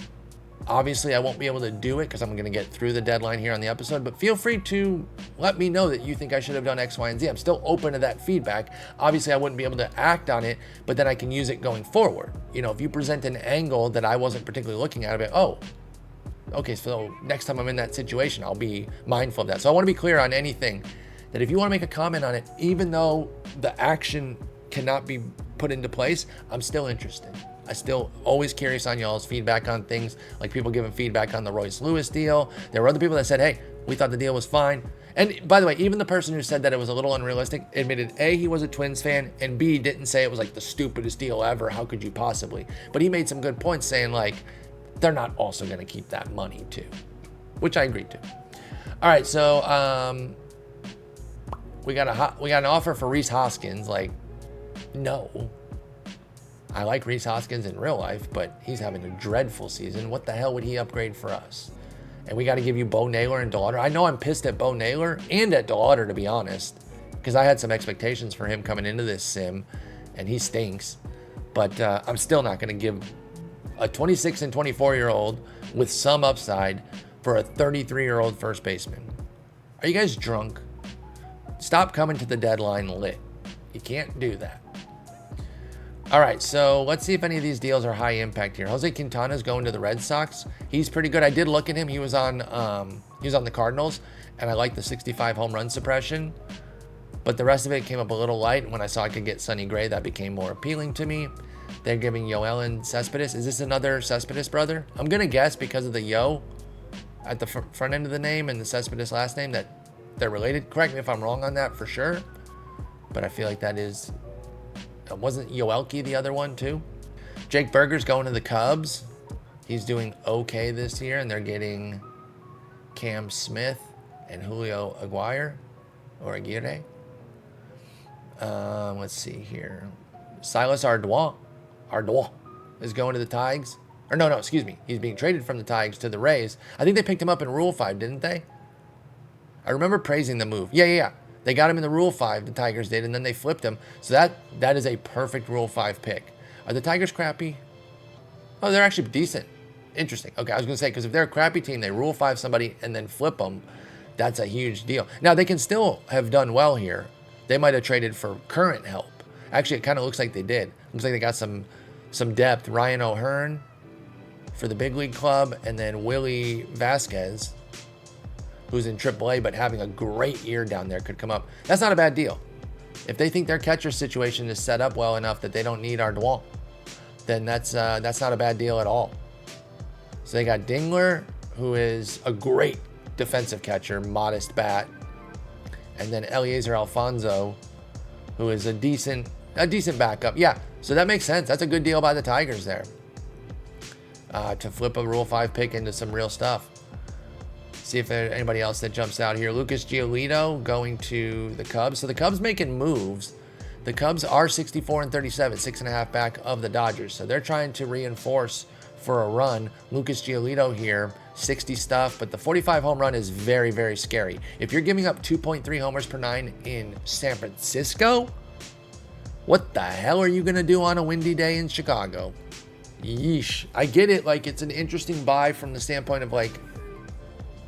Obviously, I won't be able to do it because I'm going to get through the deadline here on the episode, but feel free to let me know that you think I should have done X, Y, and Z. I'm still open to that feedback. Obviously, I wouldn't be able to act on it, but then I can use it going forward. You know, if you present an angle that I wasn't particularly looking at, I'll be, oh, okay, so next time I'm in that situation, I'll be mindful of that. So I want to be clear on anything that if you want to make a comment on it, even though the action cannot be put into place, I'm still interested. I still always curious on y'all's feedback on things, like people giving feedback on the Royce Lewis deal. There were other people that said, hey, we thought the deal was fine. And by the way, even the person who said that it was a little unrealistic admitted A, he was a Twins fan, and B, didn't say it was like the stupidest deal ever. How could you possibly? But he made some good points saying like, they're not also going to keep that money too, which I agreed to. All right, so we got an offer for Rhys Hoskins. Like, no. I like Rhys Hoskins in real life, but he's having a dreadful season. What the hell would he upgrade for us? And we got to give you Bo Naylor and DeLauder. I know I'm pissed at Bo Naylor and at DeLauder, to be honest, because I had some expectations for him coming into this sim, and he stinks. But I'm still not going to give a 26 and 24-year-old with some upside for a 33-year-old first baseman. Are you guys drunk? Stop coming to the deadline lit. You can't do that. All right, so let's see if any of these deals are high impact here. Jose Quintana's going to the Red Sox. He's pretty good. I did look at him. He was on the Cardinals, and I like the 65 home run suppression. But the rest of it came up a little light. And when I saw I could get Sonny Gray, that became more appealing to me. They're giving Yoelan Cespedes. Is this another Cespedes brother? I'm gonna guess because of the Yo at the front end of the name and the Cespedes last name that they're related. Correct me if I'm wrong on that for sure. But I feel like that is. Wasn't Yoelke the other one too? Jake Berger's going to the Cubs. He's doing okay this year, and they're getting Cam Smith and Julio Aguirre. Let's see here. Silas Ardois is going to the Tigers. Or no, excuse me. He's being traded from the Tigers to the Rays. I think they picked him up in Rule 5, didn't they? I remember praising the move. Yeah. They got him in the Rule 5, the Tigers did, and then they flipped him. So that is a perfect Rule 5 pick. Are the Tigers crappy? Oh, they're actually decent. Interesting. Okay, I was going to say, because if they're a crappy team, they Rule 5 somebody and then flip them. That's a huge deal. Now, they can still have done well here. They might have traded for current help. Actually, it kind of looks like they did. Looks like they got some depth. Ryan O'Hearn for the big league club, and then Willie Vasquez, who's in AAA but having a great year down there, could come up. That's not a bad deal. If they think their catcher situation is set up well enough that they don't need Ardois, then that's not a bad deal at all. So they got Dingler, who is a great defensive catcher, modest bat, and then Eliezer Alfonso, who is a decent backup. Yeah, so that makes sense. That's a good deal by the Tigers there to flip a Rule 5 pick into some real stuff. See if there's anybody else that jumps out here. Lucas Giolito going to the Cubs. So the Cubs making moves. The Cubs are 64 and 37, 6.5 back of the Dodgers. So they're trying to reinforce for a run. Lucas Giolito here, 60 stuff, but the 45 home run is very, very scary. If you're giving up 2.3 homers per 9 in San Francisco, what the hell are you going to do on a windy day in Chicago? Yeesh. I get it. Like, it's an interesting buy from the standpoint of like,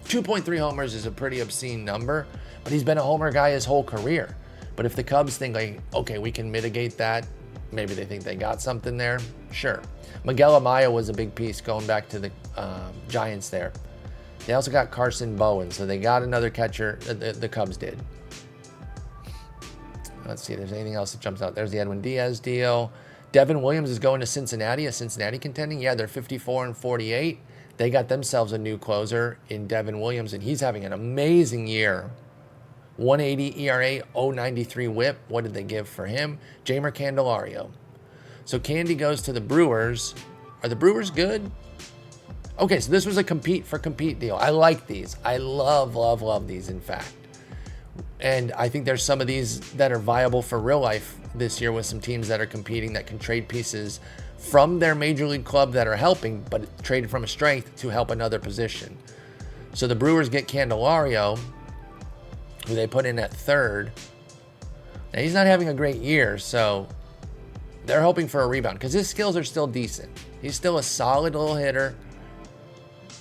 2.3 homers is a pretty obscene number, but he's been a homer guy his whole career. But if the Cubs think like, okay, we can mitigate that, maybe they think they got something there, sure. Miguel Amaya was a big piece going back to the Giants there. They also got Carson Bowen, so they got another catcher, the Cubs did. Let's see if there's anything else that jumps out. There's the Edwin Diaz deal. Devin Williams is going to Cincinnati, a Cincinnati contending. Yeah, they're 54 and 48. They got themselves a new closer in Devin Williams, and he's having an amazing year. 180 ERA, 0.93 whip. What did they give for him? Jamer Candelario. So Candy goes to the Brewers. Are the Brewers good? Okay, so this was a compete deal. I like these. I love these, in fact. And I think there's some of these that are viable for real life this year with some teams that are competing that can trade pieces from their major league club that are helping, but traded from a strength to help another position. So the Brewers get Candelario, who they put in at third. Now he's not having a great year, so they're hoping for a rebound because his skills are still decent. He's still a solid little hitter.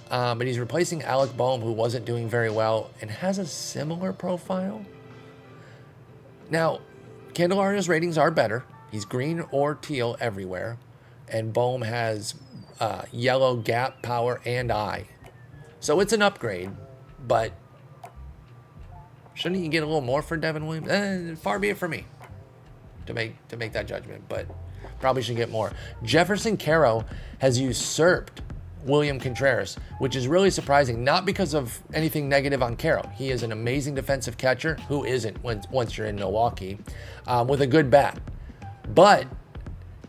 but he's replacing Alec Boehm, who wasn't doing very well and has a similar profile. Now, Candelario's ratings are better. He's green or teal everywhere, and Boehm has yellow, gap, power, and eye. So it's an upgrade, but shouldn't he get a little more for Devin Williams? Far be it for me to make that judgment, but probably should get more. Jefferson Caro has usurped William Contreras, which is really surprising, not because of anything negative on Caro. He is an amazing defensive catcher. Who isn't once you're in Milwaukee, with a good bat. But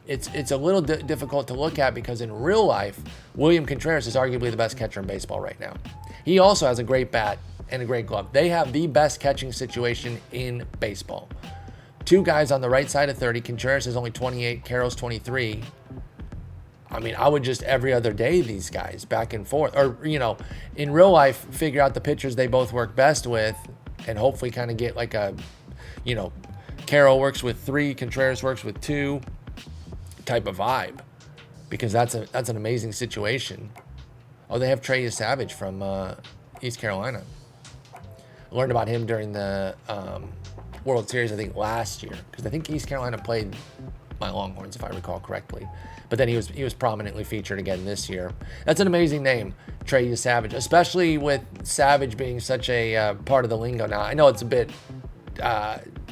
it's a little difficult to look at because in real life, William Contreras is arguably the best catcher in baseball right now. He also has a great bat and a great glove. They have the best catching situation in baseball. Two guys on the right side of 30. Contreras is only 28. Caro's 23. I mean, I would just every other day these guys back and forth. Or, in real life, figure out the pitchers they both work best with and hopefully kind of get like a, Caro works with 3, Contreras works with 2 type of vibe. Because that's an amazing situation. Oh, they have Trey Savage from East Carolina. I learned about him during the World Series, I think, last year. Because I think East Carolina played my Longhorns, if I recall correctly. But then he was prominently featured again this year. That's an amazing name, Trey Savage, especially with Savage being such a part of the lingo now. I know it's a bit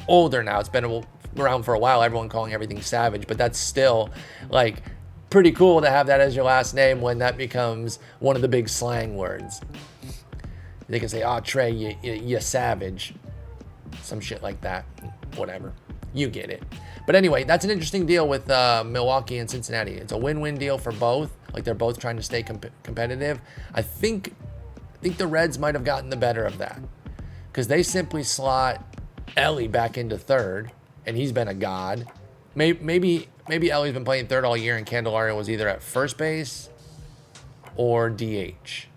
older now. It's been around for a while, everyone calling everything Savage, but that's still like pretty cool to have that as your last name when that becomes one of the big slang words. They can say, "Oh, Trey, you savage," some shit like that. Whatever, you get it. But anyway, that's an interesting deal with Milwaukee and Cincinnati. It's a win-win deal for both. Like they're both trying to stay competitive. I think the Reds might have gotten the better of that because they simply slot Ellie back into third, and he's been a god. Maybe Ellie's been playing third all year, and Candelario was either at first base or DH,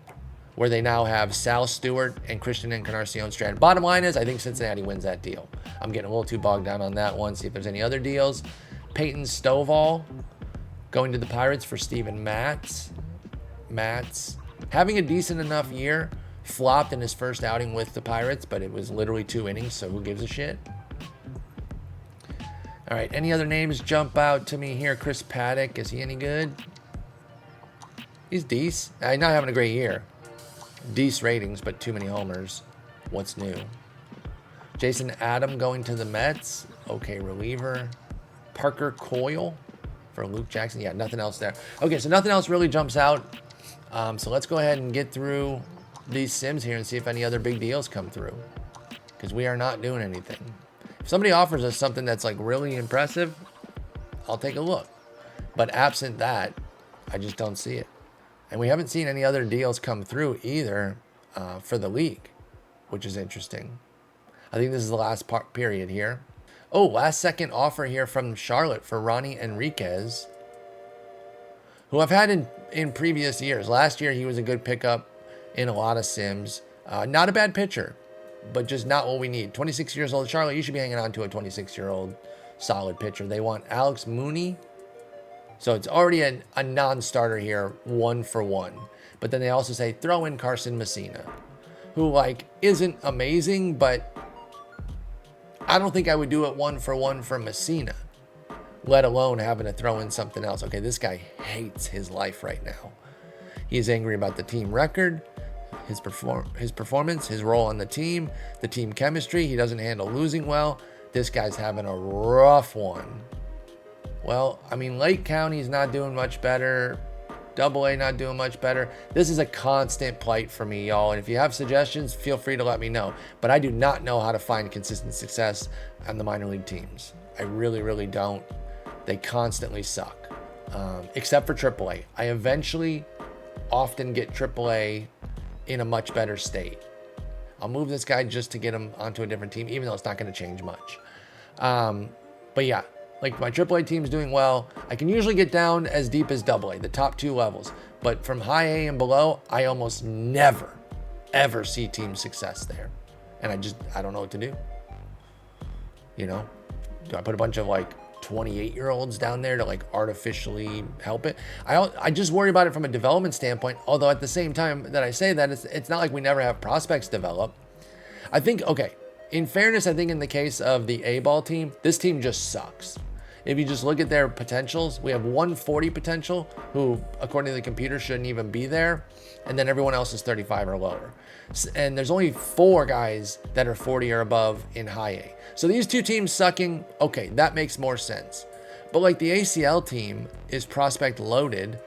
where they now have Sal Stewart and Christian Encarnacion Strand. Bottom line is, I think Cincinnati wins that deal. I'm getting a little too bogged down on that one. See if there's any other deals. Peyton Stovall going to the Pirates for Steven Matz. Matz having a decent enough year. Flopped in his first outing with the Pirates, but it was literally 2 innings, so who gives a shit? All right, any other names jump out to me here? Chris Paddock, is he any good? He's decent. Not having a great year. Decent ratings, but too many homers. What's new? Jason Adam going to the Mets. Okay, reliever. Parker Coyle for Luke Jackson. Yeah, nothing else there. Okay, so nothing else really jumps out. So let's go ahead and get through these sims here and see if any other big deals come through. Because we are not doing anything. If somebody offers us something that's like really impressive, I'll take a look. But absent that, I just don't see it. And we haven't seen any other deals come through either for the league, which is interesting. I think this is the last period here. Oh, last second offer here from Charlotte for Ronnie Enriquez, who I've had in previous years. Last year, he was a good pickup in a lot of sims. Not a bad pitcher, but just not what we need. 26 years old. Charlotte, you should be hanging on to a 26-year-old solid pitcher. They want Alex Mooney. So it's already a non-starter here, 1 for 1. But then they also say throw in Carson Messina, who like isn't amazing, but I don't think I would do it 1 for 1 for Messina, let alone having to throw in something else. Okay, this guy hates his life right now. He is angry about the team record, his performance, his role on the team chemistry. He doesn't handle losing well. This guy's having a rough one. Well, I mean, Lake County's not doing much better. AA not doing much better. This is a constant plight for me, y'all. And if you have suggestions, feel free to let me know. But I do not know how to find consistent success on the minor league teams. I really, really don't. They constantly suck. Except for AAA. I eventually often get AAA in a much better state. I'll move this guy just to get him onto a different team, even though it's not going to change much. But yeah. Like my AAA team's doing well. I can usually get down as deep as AA, the top 2 levels. But from high A and below, I almost never, ever see team success there. And I don't know what to do. Do I put a bunch of like 28-year-olds down there to like artificially help it. I just worry about it from a development standpoint. Although at the same time that I say that, it's not like we never have prospects develop. I think, okay, in fairness, I think in the case of the A-ball team, this team just sucks. If you just look at their potentials, we have 140 potential who, according to the computer, shouldn't even be there. And then everyone else is 35 or lower. And there's only 4 guys that are 40 or above in high A. So these two teams sucking, okay, that makes more sense. But like the ACL team is prospect loaded.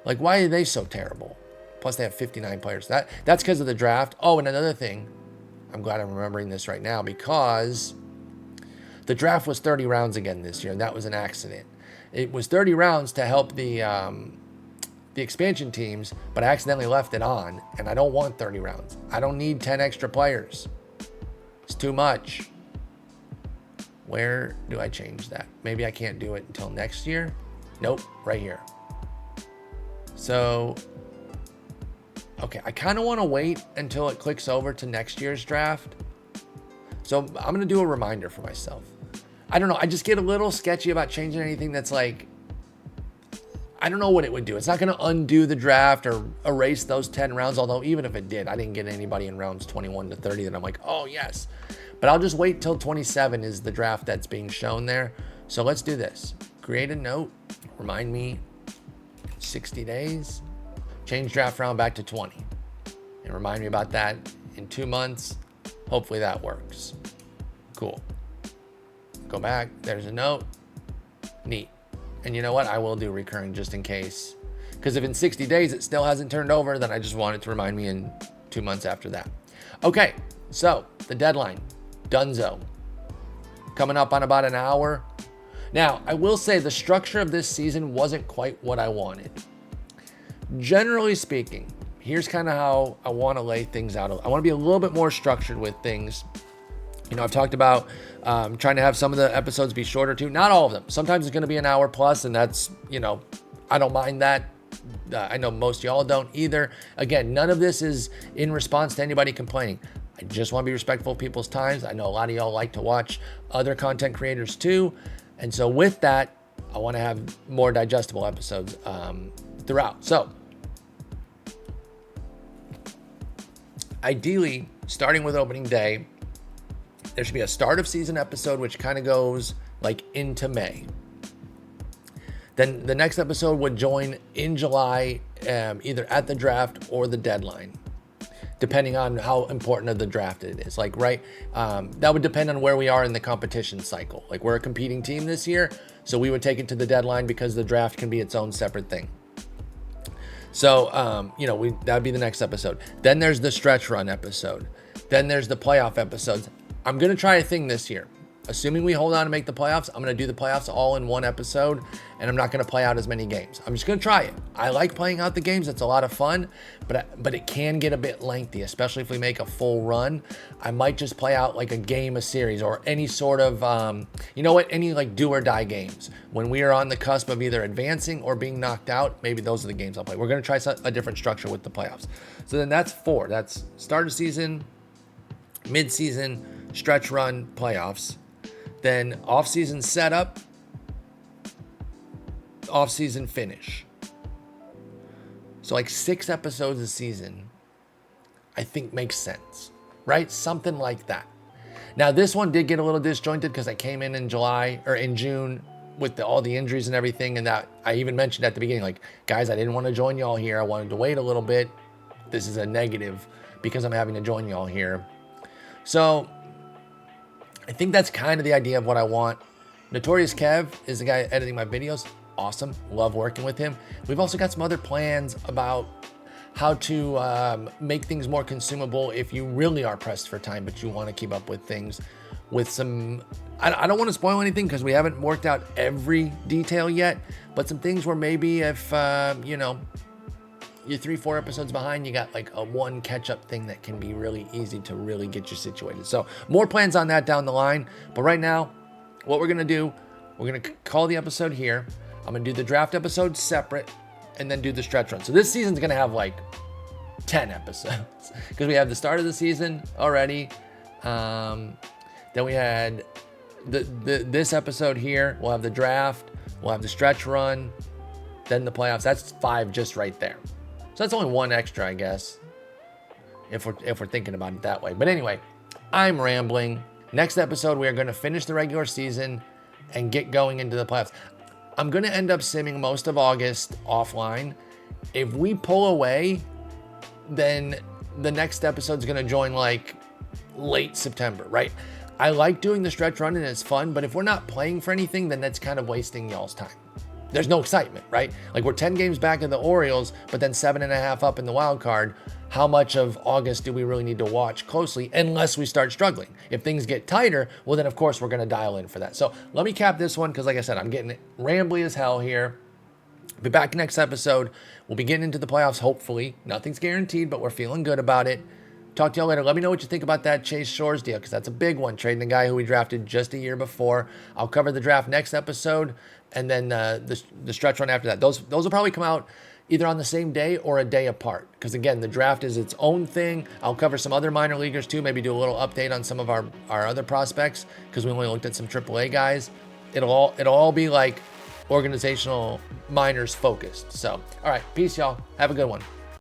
Like, why are they so terrible? Plus they have 59 players. That's because of the draft. Oh, and another thing, I'm glad I'm remembering this right now, because the draft was 30 rounds again this year, and that was an accident. It was 30 rounds to help the expansion teams, but I accidentally left it on, and I don't want 30 rounds. I don't need 10 extra players. It's too much. Where do I change that? Maybe I can't do it until next year. Nope, right here. So, okay, I kind of want to wait until it clicks over to next year's draft. So I'm going to do a reminder for myself. I don't know. I just get a little sketchy about changing anything that's like, I don't know what it would do. It's not going to undo the draft or erase those 10 rounds. Although even if it did, I didn't get anybody in rounds 21 to 30 that I'm like, oh yes. But I'll just wait till 27 is the draft that's being shown there. So let's do this. Create a note. Remind me 60 days. Change draft round back to 20. And remind me about that in 2 months. Hopefully that works. Cool. Go back. There's a note. Neat. And you know what? I will do recurring just in case. Because if in 60 days it still hasn't turned over, then I just want it to remind me in 2 months after that. Okay. So the deadline. Dunzo. Coming up on about an hour. Now, I will say the structure of this season wasn't quite what I wanted. Generally speaking, here's kind of how I want to lay things out. I want to be a little bit more structured with things. You know, I've talked about trying to have some of the episodes be shorter too. Not all of them. Sometimes it's going to be an hour plus, and that's, you know, I don't mind that. I know most y'all don't either. Again, none of this is in response to anybody complaining. I just want to be respectful of people's times. I know a lot of y'all like to watch other content creators too. And so with that, I want to have more digestible episodes throughout. So ideally, starting with opening day, there should be a start of season episode, which kind of goes like into May. Then the next episode would join in July, either at the draft or the deadline, depending on how important of the draft it is. Like, right, that would depend on where we are in the competition cycle. Like, we're a competing team this year, so we would take it to the deadline because the draft can be its own separate thing. So, you know, that'd be the next episode. Then there's the stretch run episode. Then there's the playoff episodes. I'm going to try a thing this year. Assuming we hold on to make the playoffs, I'm going to do the playoffs all in one episode, and I'm not going to play out as many games. I'm just going to try it. I like playing out the games. It's a lot of fun, but it can get a bit lengthy, especially if we make a full run. I might just play out like a game, a series, or any sort of, you know what, any like do or die games. When we are on the cusp of either advancing or being knocked out, maybe those are the games I'll play. We're going to try a different structure with the playoffs. So then that's 4. That's start of season, mid-season, stretch run, playoffs. Then off-season setup, off-season finish. So like 6 episodes a season, I think makes sense, right? Something like that. Now this one did get a little disjointed because I came in July or in June with all the injuries and everything, and that I even mentioned at the beginning, like, guys, I didn't want to join y'all here. I wanted to wait a little bit. This is a negative because I'm having to join y'all here. So I think that's kind of the idea of what I want. NotoriousKEV is the guy editing my videos. Awesome. Love working with him. We've also got some other plans about how to make things more consumable if you really are pressed for time, but you want to keep up with things with some, I don't want to spoil anything because we haven't worked out every detail yet, but some things where maybe if, you know, you're 3-4 episodes behind, you got like a one catch-up thing that can be really easy to really get you situated. So more plans on that down the line. But right now, what we're going to do, we're going to call the episode here. I'm going to do the draft episode separate and then do the stretch run. So this season's going to have like 10 episodes because we have the start of the season already. Then we had this episode here, we'll have the draft, we'll have the stretch run, then the playoffs. That's 5 just right there. So that's only 1 extra, I guess, if we're thinking about it that way. But anyway, I'm rambling. Next episode, we are going to finish the regular season and get going into the playoffs. I'm going to end up simming most of August offline. If we pull away, then the next episode is going to join like late September, right? I like doing the stretch run and it's fun, but if we're not playing for anything, then that's kind of wasting y'all's time. There's no excitement, right? Like we're 10 games back of the Orioles, but then 7.5 up in the wild card. How much of August do we really need to watch closely unless we start struggling? If things get tighter, well, then of course we're going to dial in for that. So let me cap this one because like I said, I'm getting rambly as hell here. Be back next episode. We'll be getting into the playoffs, hopefully. Nothing's guaranteed, but we're feeling good about it. Talk to y'all later. Let me know what you think about that Chase Shores deal because that's a big one, trading the guy who we drafted just a year before. I'll cover the draft next episode and then the stretch run after that. Those will probably come out either on the same day or a day apart because, again, the draft is its own thing. I'll cover some other minor leaguers too, maybe do a little update on some of our other prospects because we only looked at some AAA guys. It'll all be like organizational minors focused. So, all right, peace, y'all. Have a good one.